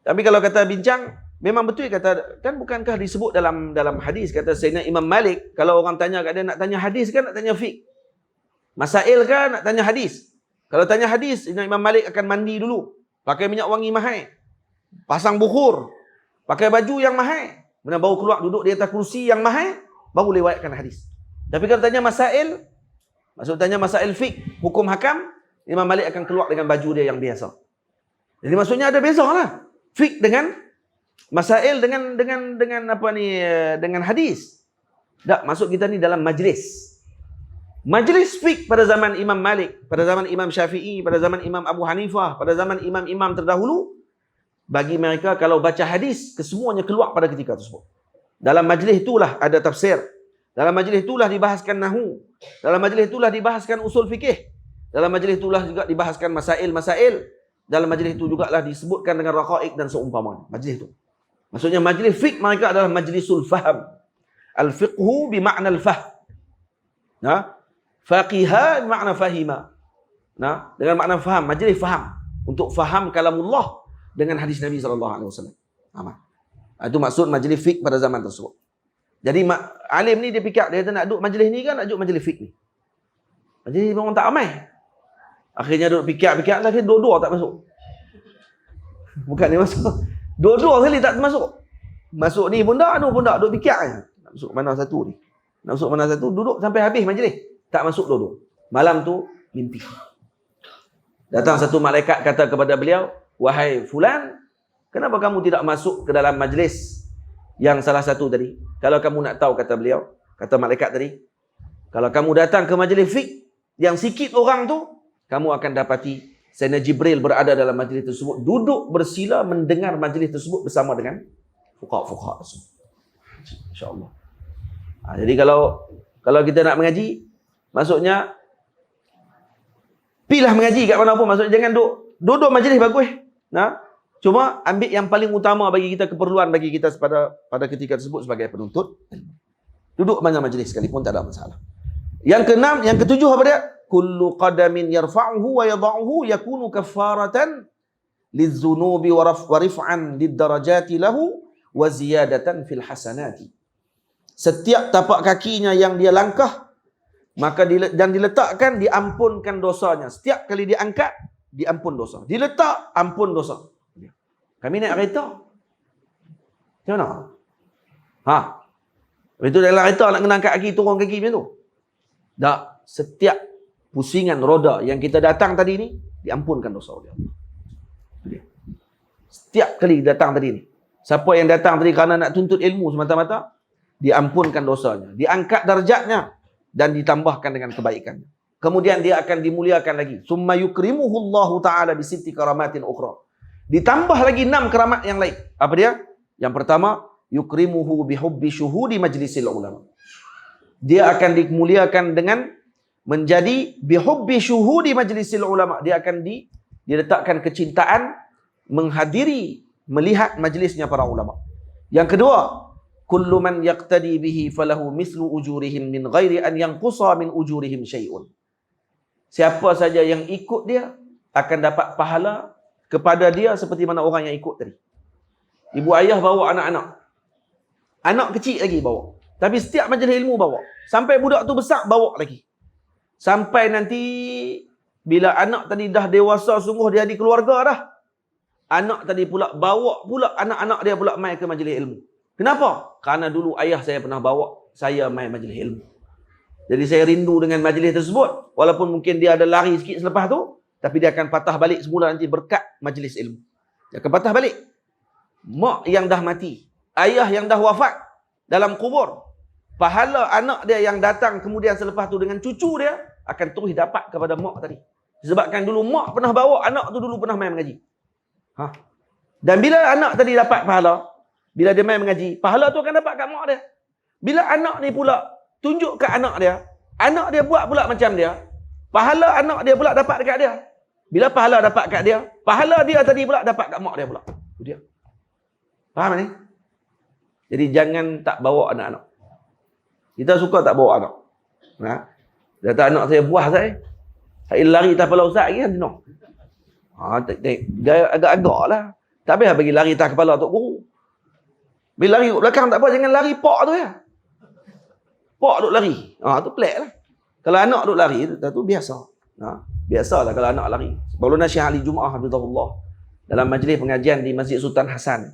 Tapi kalau kata bincang, memang betul kata, kan bukankah disebut dalam hadis, kata Sayyidina Imam Malik, kalau orang tanya kat dia nak tanya hadis kan nak tanya fiqh? Masail kan nak tanya hadis? Kalau tanya hadis, Imam Malik akan mandi dulu, pakai minyak wangi mahal, pasang bukhur, pakai baju yang mahal, kemudian baru keluar duduk di atas kursi yang mahal, baru lewatkan hadis. Tapi kalau tanya masail, maksud tanya masail fiqh, hukum hakam, Imam Malik akan keluar dengan baju dia yang biasa. Jadi maksudnya ada beza lah. Fiqh dengan masail dengan hadis. Tak, masuk kita ni dalam majlis. Majlis fiqh pada zaman Imam Malik, pada zaman Imam Syafi'i, pada zaman Imam Abu Hanifah, pada zaman imam-imam terdahulu, bagi mereka kalau baca hadis, kesemuanya keluar pada ketika tersebut. Dalam majlis itulah ada tafsir. Dalam majlis itulah dibahaskan nahwu. Dalam majlis itulah dibahaskan usul fikih. Dalam majlis itulah juga dibahaskan masail-masail. Dalam majlis itu juga lah disebutkan dengan raqa'iq dan seumpamanya. Majlis itu. Maksudnya majlis fiqh mereka adalah majlisul faham. Al-fiqhu bima'na al-fahm. Faqiha bima'na fahima. Dengan makna faham, majlis faham. Untuk faham kalamullah dengan hadis Nabi SAW. Itu maksud majlis fiqh pada zaman tersebut. Jadi alim ni dia fikir, dia nak duduk majlis ni kan, nak duduk majlis fiqh ni. Majlis orang tak ramai. Akhirnya duduk fikir-fikir, akhirnya dua-dua tak masuk. Bukan dia masuk. Dua-dua sekali tak masuk. Masuk ni pun dah, duduk fikir je. Nak masuk mana satu ni. Nak masuk mana satu, duduk sampai habis majlis. Tak masuk dua-dua. Malam tu, mimpi. Datang satu malaikat kata kepada beliau, wahai fulan, kenapa kamu tidak masuk ke dalam majlis yang salah satu tadi? Kalau kamu nak tahu, kata beliau, kata malaikat tadi, kalau kamu datang ke majlis fiqh yang sikit orang tu, kamu akan dapati Sayyidina Jibril berada dalam majlis tersebut, duduk bersila mendengar majlis tersebut bersama dengan fuqaha tersebut. InsyaAllah. Jadi kalau kita nak mengaji, maksudnya pilih mengaji kat mana pun, maksudnya jangan duduk majlis bagus. Cuma ambil yang paling utama bagi kita, keperluan bagi kita pada ketika tersebut sebagai penuntut. Duduk mana majlis sekalipun tak ada masalah. Yang keenam, yang ketujuh apa dia? Kullu qadamin yarfa'uhu wa yadha'uhu yakunu kaffaratan lidzunubi wa rif'an liddarajati lahu wa ziyadatan fil hasanati. Setiap tapak kakinya yang dia langkah, maka dan diletakkan, diampunkan dosanya. Setiap kali diangkat, diampun dosa. Diletak, ampun dosa. Kami naik kereta. Macam mana? Itu dalam kereta nak kena angkat kaki, turun kaki macam tu. Tak. Setiap pusingan roda yang kita datang tadi ni, diampunkan dosa oleh Allah. Setiap kali datang tadi ni. Siapa yang datang tadi kerana nak tuntut ilmu semata-mata, diampunkan dosanya. Diangkat darjatnya dan ditambahkan dengan kebaikan. kemudian dia akan dimuliakan lagi. Summa yukrimuhu Allah Ta'ala bisitti karamatin ukhra. Ditambah lagi 6 keramat yang lain. Apa dia? Yang pertama, yukrimuhu bihubbi syuhudi majlisil ulama. Dia akan dimuliakan dengan menjadi bihubbi syuhudi majlisil ulama. Dia akan diletakkan kecintaan menghadiri, melihat majlisnya para ulama. Yang kedua, kullu man yaqtadi bihi falahu mislu ujurihim min ghairi an yanqusa min ujurihim syai'un. Siapa saja yang ikut dia akan dapat pahala kepada dia seperti mana orang yang ikut tadi. Ibu ayah bawa anak-anak. Anak kecil lagi bawa. Tapi setiap majlis ilmu bawa. Sampai budak tu besar bawa lagi. Sampai nanti bila anak tadi dah dewasa sungguh, dia ada keluarga dah. Anak tadi pula bawa pula anak-anak dia pula mai ke majlis ilmu. Kenapa? Karena dulu ayah saya pernah bawa saya mai majlis ilmu. Jadi saya rindu dengan majlis tersebut. Walaupun mungkin dia ada lari sikit selepas tu, tapi dia akan patah balik semula nanti berkat majlis ilmu. Dia akan patah balik. Mak yang dah mati, ayah yang dah wafat dalam kubur, pahala anak dia yang datang kemudian selepas tu dengan cucu dia akan terus dapat kepada mak tadi. Sebabkan dulu mak pernah bawa anak tu dulu pernah main mengaji. Dan bila anak tadi dapat pahala, bila dia main mengaji, pahala tu akan dapat kat mak dia. Bila anak ni pula tunjuk kat anak dia buat pula macam dia, pahala anak dia pula dapat dekat dia. Bila pahala dapat kat dia, pahala dia tadi pula dapat kat mak dia pula. Itu dia. Faham ni? Jadi jangan tak bawa anak-anak. Kita suka tak bawa anak. Kata anak saya buah saya. Saya lari tak kepala ustaz lagi kan. No. Agak-agak lah. Tak payah bagi lari tak kepala Tok Guru. Bila lari kat belakang tak apa, jangan lari pok tu ya. Pok duk lari. Tu pelik lah. Kalau anak duk lari tu biasa. Biasalah kalau anak lari. Maulana Syekh Ali Jumaah hafizahullah dalam majlis pengajian di Masjid Sultan Hasan.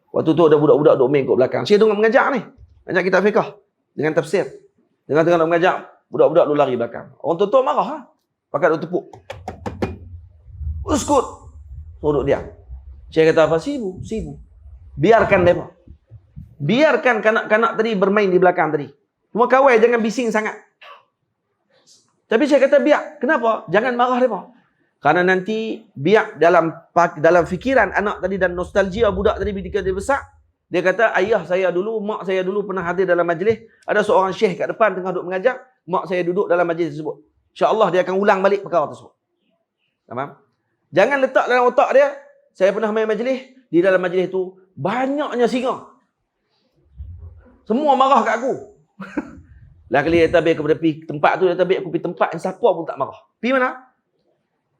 Waktu tu ada budak-budak duk main kat belakang. Syekh tengah mengajar ni. Mengajar kitab fiqh dengan tafsir. Tengah-tengah nak mengajar, budak-budak duk lari belakang. Orang tua marah lah. Pakai duk tepuk. Uskut. Duduk diam. Syekh kata apa? Sibuk. Biarkan mereka. Biarkan kanak-kanak tadi bermain di belakang tadi. Cuma kawai jangan bising sangat. Tapi saya kata biar. Kenapa? Jangan marah mereka. Karena nanti biar dalam fikiran anak tadi dan nostalgia budak tadi ketika dia besar, dia kata ayah saya dulu, mak saya dulu pernah hadir dalam majlis, ada seorang syekh kat depan tengah duduk mengajar, mak saya duduk dalam majlis tersebut. InsyaAllah dia akan ulang balik perkara tersebut. Faham? Jangan letak dalam otak dia, saya pernah main majlis, di dalam majlis tu banyaknya singa. Semua marah kat aku. Lah kali dia tabik kepada pergi tempat tu, dia tabik aku pergi tempat yang siapa pun tak marah. Pergi mana?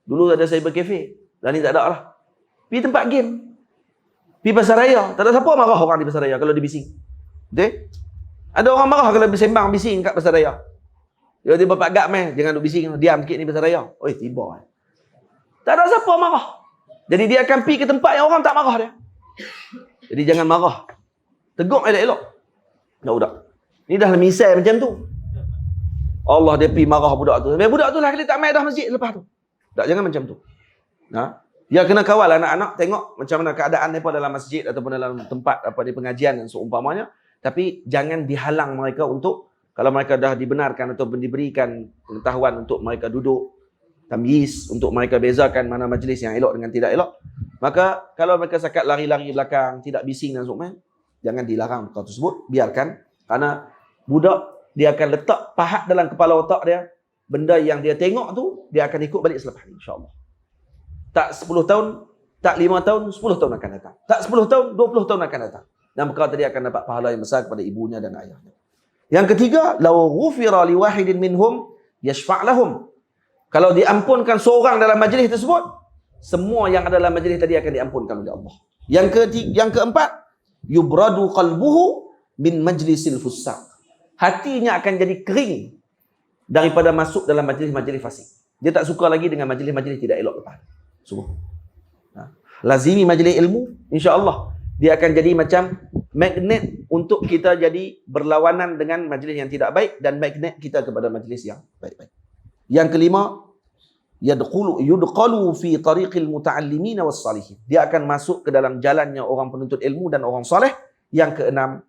Dulu ada cyber cafe. Dah ni tak ada lah. Pergi tempat game. Pergi pasar raya. Tak ada siapa marah orang di pasar raya kalau dia bising. Betul? Ada orang marah kalau bersembang bising kat pasar raya. Dia bapak gak main, jangan duk bising, diam sikit ni pasar raya. Oi, tiba. Tak ada siapa marah. Jadi dia akan pergi ke tempat yang orang tak marah dia. Jadi jangan marah. Tegur elok-elok. Tak budak. Ni dah misal macam tu. Allah dia pergi marah budak tu. Sampai budak tu lah kali tak main dah masjid lepas tu. Tak, jangan macam tu. Dia kena kawal anak-anak, tengok macam mana keadaan mereka dalam masjid ataupun dalam tempat di pengajian dan seumpamanya. Tapi jangan dihalang mereka untuk, kalau mereka dah dibenarkan ataupun diberikan pengetahuan untuk mereka duduk, tamyiz, untuk mereka bezakan mana majlis yang elok dengan tidak elok. Maka kalau mereka sakat lari-lari belakang, tidak bising dan seumpamanya, jangan dilarang perkara tersebut, biarkan. Karena budak, dia akan letak pahat dalam kepala otak dia, benda yang dia tengok tu, dia akan ikut balik selepas ni, insyaAllah. Tak 10 tahun, tak 5 tahun, 10 tahun akan datang. Tak 10 tahun, 20 tahun akan datang. Dan perkara tadi akan dapat pahala yang besar kepada ibunya dan ayahnya. Yang ketiga, law ghufira li wahidin minhum yashfa' lahum. Kalau diampunkan seorang dalam majlis tersebut, semua yang ada dalam majlis tadi akan diampunkan oleh Allah. Yang keempat, yubradu qalbuhu min majlisil fusaq. Hatinya akan jadi kering daripada masuk dalam majlis-majlis fasik. Dia tak suka lagi dengan majlis-majlis tidak elok lepas. Sungguh. Lazimi majlis ilmu, insya-Allah dia akan jadi macam magnet untuk kita jadi berlawanan dengan majlis yang tidak baik dan magnet kita kepada majlis yang baik-baik. Yang kelima, yudqalu fi tariqil muta'allimin was salihin. Dia akan masuk ke dalam jalannya orang penuntut ilmu dan orang soleh. Yang keenam,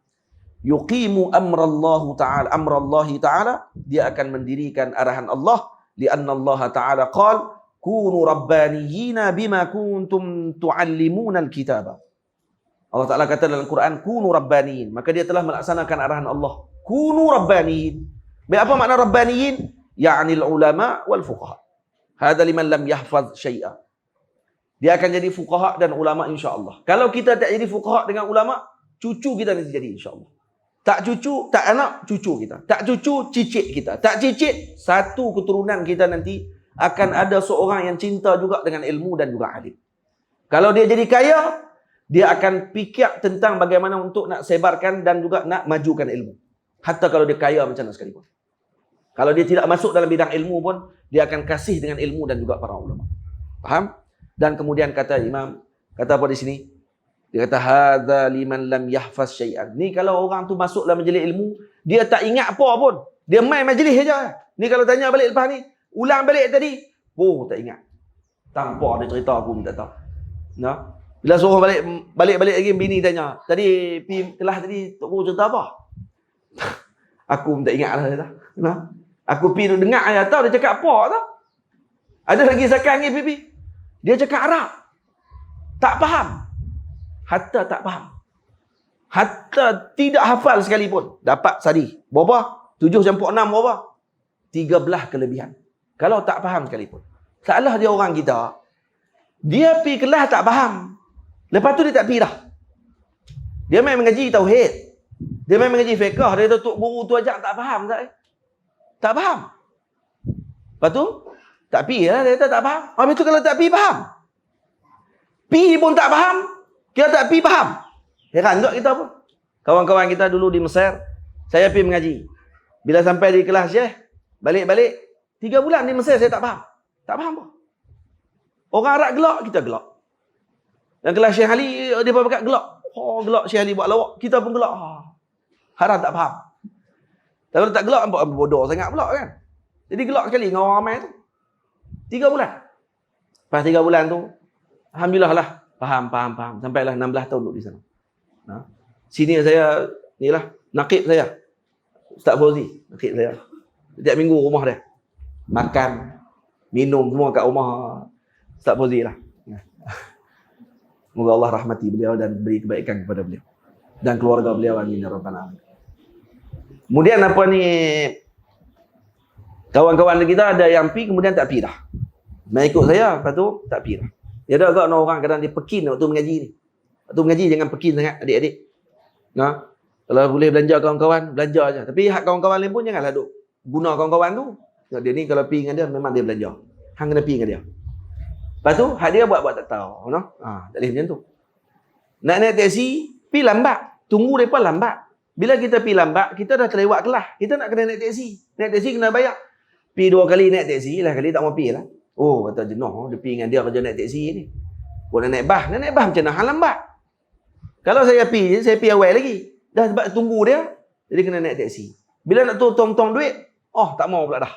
yuqimu amrallahu ta'ala, amrallahi ta'ala, dia akan mendirikan arahan Allah, lianna Allah ta'ala qala kunu rabbaniyina bima kuntum tuallimuna alkitaba. Allah Ta'ala kata dalam Quran, kunu rabbaniyin, maka dia telah melaksanakan arahan Allah. Kunu rabbaniyin. Apa makna rabbaniyin? Ya'nil ulama wal fuqaha. Hadha liman lam yahfaz syai'a. Dia akan jadi fuqaha dan ulama insya-Allah. Kalau kita tak jadi fuqaha dengan ulama, cucu kita nanti jadi insya-Allah. Tak cucu, tak anak, cucu kita. Tak cucu, cicit kita. Tak cicit, satu keturunan kita nanti akan ada seorang yang cinta juga dengan ilmu dan juga alim. Kalau dia jadi kaya, dia akan fikir tentang bagaimana untuk nak sebarkan dan juga nak majukan ilmu. Hatta kalau dia kaya macam mana sekalipun. Kalau dia tidak masuk dalam bidang ilmu pun, dia akan kasih dengan ilmu dan juga para ulama. Faham? Dan kemudian kata Imam, kata apa di sini? Dia kata, hadza liman lam yahfaz syai'an. Ni kalau orang tu masuk dalam majlis ilmu, dia tak ingat apa pun. Dia main majlis saja. Ni kalau tanya balik lepas ni, ulang balik tadi, oh tak ingat. Tanpa ada cerita aku pun tak tahu. Nah, bila suruh balik lagi, bini tanya, tadi pergi kelas tadi, Tok Guru cerita apa? Aku pun tak ingat lah. Nah, aku pergi dengar ayat tahu dia cakap apa tau. Ada lagi sekarang ni pipi. Dia cakap Arab. Tak faham. Hatta tak faham. Hatta tidak hafal sekalipun. Dapat sadi. Berapa? 7 campur 6 berapa? 13 kelebihan. Kalau tak faham sekalipun. Salah dia orang kita. Dia pergi kelas tak faham. Lepas tu dia tak pergi dah. Dia main mengaji tauhid. Dia main mengaji fiqh. Dia kata Tok Guru tu ajak tak faham. Tak faham. Lepas tu, tak pergi lah. Dia kata tak faham. Habis tu kalau tak pergi, faham. Pergi pun tak faham. Kita tak pergi, faham. Heran tak kita pun. Kawan-kawan kita dulu di Mesir, saya pergi mengaji. Bila sampai di kelas Syekh, balik-balik, 3 bulan di Mesir saya tak faham. Tak faham pun. Orang Arab gelak, kita gelak. Dan kelas Syekh Ali, dia pakai gelak. Oh, gelak Syekh Ali buat lawak. Kita pun gelak. Haram tak faham. Tapi kalau tak gelak, nampak bodoh sangat pula kan. Jadi gelak sekali dengan orang ramai tu. 3 bulan. Lepas 3 bulan tu, alhamdulillah lah. Faham. Sampailah 16 tahun duduk di sana. Sini saya, ni lah, nakib saya. Ustaz Fauzi, nakib saya. Setiap minggu rumah dia. Makan, minum semua kat rumah Ustaz Fauzi lah. Semoga Allah rahmati beliau dan beri kebaikan kepada beliau. Dan keluarga beliau, amin ya rabbal alamin. Kemudian apa ni, kawan-kawan kita ada yang pergi kemudian tak pergi dah. Mai ikut saya, lepas tu tak pergi dah. Dia ada agak orang kadang dia pekin waktu mengaji ni. Waktu mengaji jangan pekin sangat adik-adik. Nah, kalau boleh belanja kawan-kawan, belanja aja. Tapi hak kawan-kawan lain pun janganlah duk guna kawan-kawan tu. Dia ni kalau pergi dengan dia memang dia belanja. Hang kena pergi dengan dia. Lepas tu hak dia buat tak tahu, no? Tak boleh macam tu. Nak naik taksi, pergi lambat. Tunggu depa lambat. Bila kita pergi lambat, kita dah terlewat kelas. Kita nak kena naik taksi. Naik taksi kena bayar. Pergi 2 kali naik taksi, lah kali tak mau pergi lah. Oh, kata jenuh. Dia pergi dengan dia kerja naik taksi ni. Buat nak naik bas. Nak naik bas macam mana? Hang lambat. Kalau saya pergi awal lagi. Dah sebab tunggu dia, jadi kena naik taksi. Bila nak tong-tong duit, tak mau pula dah.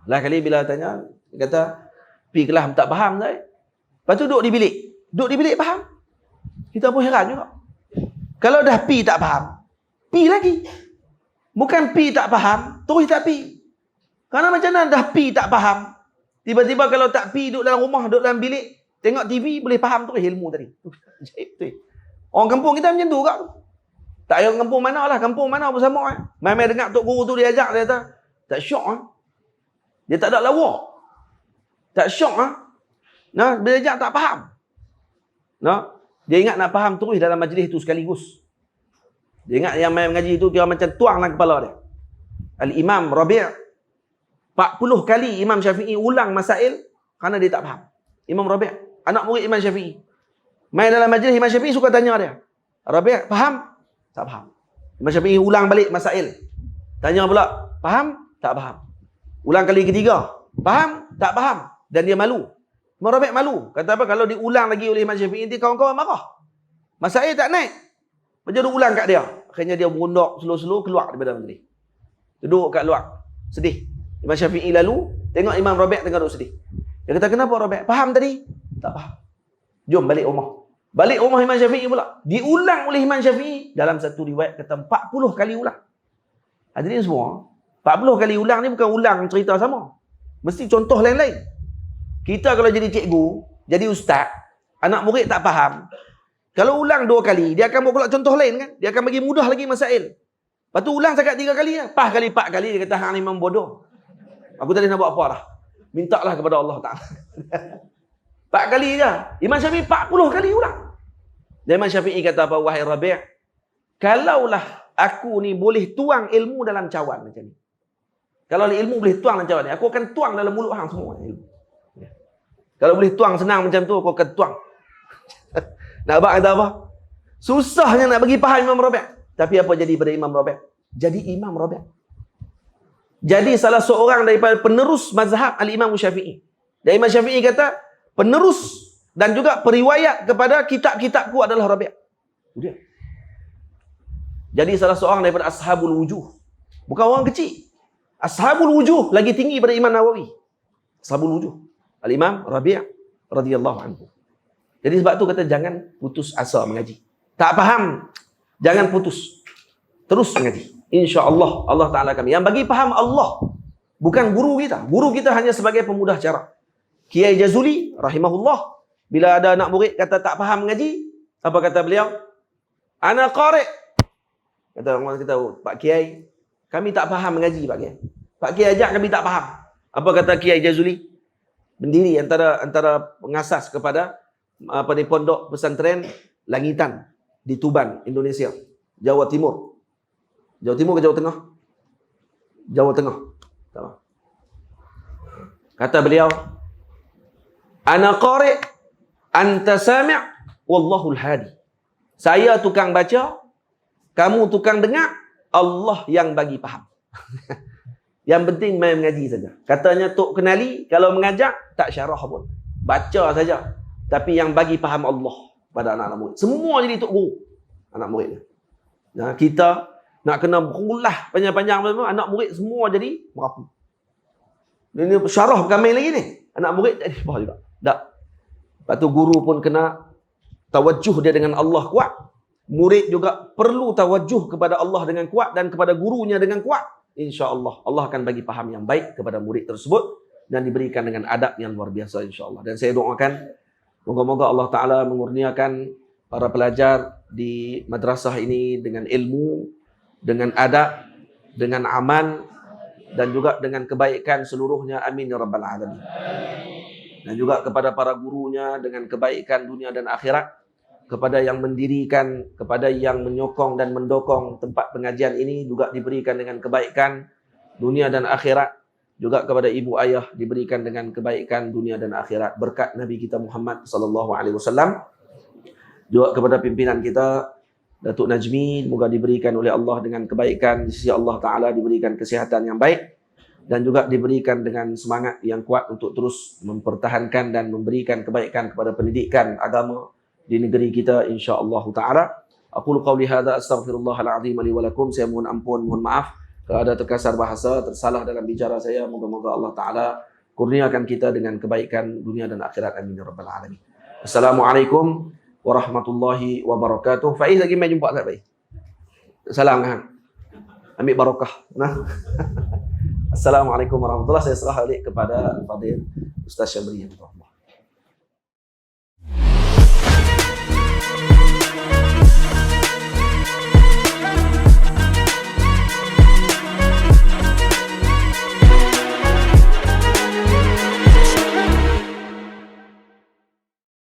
Lah kali bila tanya, dia kata, pergi kelas tak faham tak? Lepas tu duduk di bilik. Duduk di bilik faham. Kita pun heran juga. Kalau dah pergi tak faham, pergi lagi. Bukan pergi tak faham, terus tak pergi. Kerana macam mana dah pergi tak faham, tiba-tiba kalau tak pergi duduk dalam rumah, duduk dalam bilik, tengok TV, boleh faham terus ilmu tadi. Orang kampung kita macam tu kak. Tak payah kampung mana lah, kampung mana pun sama. Mai-mai dengar Tok Guru tu dia ajak, dia kata, tak syok. Dia tak ada lawa. Tak syok. Nah, bila ajak tak faham. Nah, dia ingat nak faham terus dalam majlis itu sekaligus. Dia ingat yang main mengaji itu kira macam tuang dalam kepala dia. Al-Imam Rabi' 40 kali Imam Syafi'i ulang masail kerana dia tak faham. Imam Rabi', anak murid Imam Syafi'i. Main dalam majlis Imam Syafi'i suka tanya dia. Rabi', faham? Tak faham. Imam Syafi'i ulang balik masail. Tanya pula, faham? Tak faham. Ulang kali ketiga. Faham? Tak faham. Dan dia malu. Imam Rabi' malu. Kata apa? Kalau diulang lagi oleh Imam Syafi'i, nanti kawan-kawan marah. Masail tak naik. Macam dia ulang kat dia. Akhirnya dia berundak slow-slow keluar daripada majlis. Duduk kat luar. Sedih. Imam Syafi'i lalu, tengok Imam Rabi' tengah duduk sedih. Dia kata, kenapa Rabi'? Faham tadi? Tak faham. Jom balik rumah. Balik rumah Imam Syafi'i pula. Diulang oleh Imam Syafi'i. Dalam satu riwayat kata 40 kali ulang. Hadirin semua, 40 kali ulang ni bukan ulang cerita sama. Mesti contoh lain-lain. Kita kalau jadi cikgu, jadi ustaz, anak murid tak faham. Kalau ulang 2 kali, dia akan buat pula contoh lain kan? Dia akan bagi mudah lagi masail. Lepas tu ulang cakap 3 kali. Pas kali 4 kali, dia kata, hang ni memang bodoh. Aku tak boleh nak buat apa dah. Mintalah kepada Allah Ta'ala. 4 kali je. Imam Syafi'i 40 kali ulang. Dan Imam Syafi'i kata apa? Wahai Rabi', kalaulah aku ni boleh tuang ilmu dalam cawan macam ni. Kalau ilmu boleh tuang dalam cawan ni, aku akan tuang dalam mulut hang semua ilmu. Kalau boleh tuang senang macam tu, aku akan tuang. Nak buat kata apa? Susahnya nak bagi faham Imam Rabi'. Tapi apa jadi pada Imam Rabi'? Jadi Imam Rabi'. Jadi salah seorang daripada penerus mazhab Al-Imam Syafi'i. Dan Imam Syafi'i kata, penerus dan juga periwayat kepada kitab-kitabku adalah Rabi'. Dia. Jadi salah seorang daripada Ashabul Wujuh. Bukan orang kecil. Ashabul Wujuh lagi tinggi pada Imam Nawawi. Ashabul Wujuh. Al-Imam Rabi' radhiyallahu anhu. Jadi sebab tu kata jangan putus asa mengaji. Tak faham, jangan putus. Terus mengaji. InsyaAllah Allah Ta'ala kami. Yang bagi faham Allah. Bukan guru kita. Guru kita hanya sebagai pemudah cara. Kiai Jazuli rahimahullah, bila ada anak murid kata tak faham mengaji, apa kata beliau? Ana qari'. Kata orang kita, Pak Kiai, kami tak faham mengaji Pak Kiai. Pak Kiai ajak kami tak faham. Apa kata Kiai Jazuli? Berdiri antara pengasas kepada pondok pesantren Langitan di Tuban, Indonesia, Jawa Timur. Jawa Timur ke Jawa Tengah? Jawa Tengah. Kata beliau, ana qari', anta sami', wallahul hadi. Saya tukang baca, kamu tukang dengar, Allah yang bagi faham. Yang penting main mengaji saja. Katanya Tok Kenali, kalau mengajak, tak syarah pun. Baca saja. Tapi yang bagi faham Allah pada anak-anak murid. Semua jadi Tok Guru. Anak muridnya. Nah, kita nak kena berulah panjang-panjang, anak murid semua jadi merapu. Ini syarah bukan main lagi ni. Anak murid jadi apa juga. Tak. Lepas tu guru pun kena tawajuh dia dengan Allah kuat. Murid juga perlu tawajuh kepada Allah dengan kuat dan kepada gurunya dengan kuat. InsyaAllah Allah akan bagi faham yang baik kepada murid tersebut dan diberikan dengan adab yang luar biasa insyaAllah. Dan saya doakan moga-moga Allah Ta'ala mengurniakan para pelajar di madrasah ini dengan ilmu, dengan adab, dengan amal dan juga dengan kebaikan seluruhnya. Amin ya Rabbal Alamin. Dan juga kepada para gurunya dengan kebaikan dunia dan akhirat. Kepada yang mendirikan, kepada yang menyokong dan mendokong tempat pengajian ini juga diberikan dengan kebaikan dunia dan akhirat. Juga kepada ibu ayah diberikan dengan kebaikan dunia dan akhirat berkat Nabi kita Muhammad sallallahu alaihi wasallam. Juga kepada pimpinan kita Datuk Najmi, semoga diberikan oleh Allah dengan kebaikan di sisi Allah Taala, diberikan kesihatan yang baik dan juga diberikan dengan semangat yang kuat untuk terus mempertahankan dan memberikan kebaikan kepada pendidikan agama di negeri kita insya-Allah taala. Aku qauli hadza astaghfirullahal azim li wa lakum. Saya mohon ampun, mohon maaf kalau ada terkasar bahasa, tersalah dalam bicara saya. Moga-moga Allah taala kurniakan kita dengan kebaikan dunia dan akhirat. Amin ya rabbal alamin. Assalamualaikum warahmatullahi wabarakatuh. Faiz lagi mai jumpa tak Faiz? Salam kan. Ambil barakah. Nah. Assalamualaikum warahmatullahi wabarakatuh. Saya serah balik kepada Fadil Ustaz Syabri.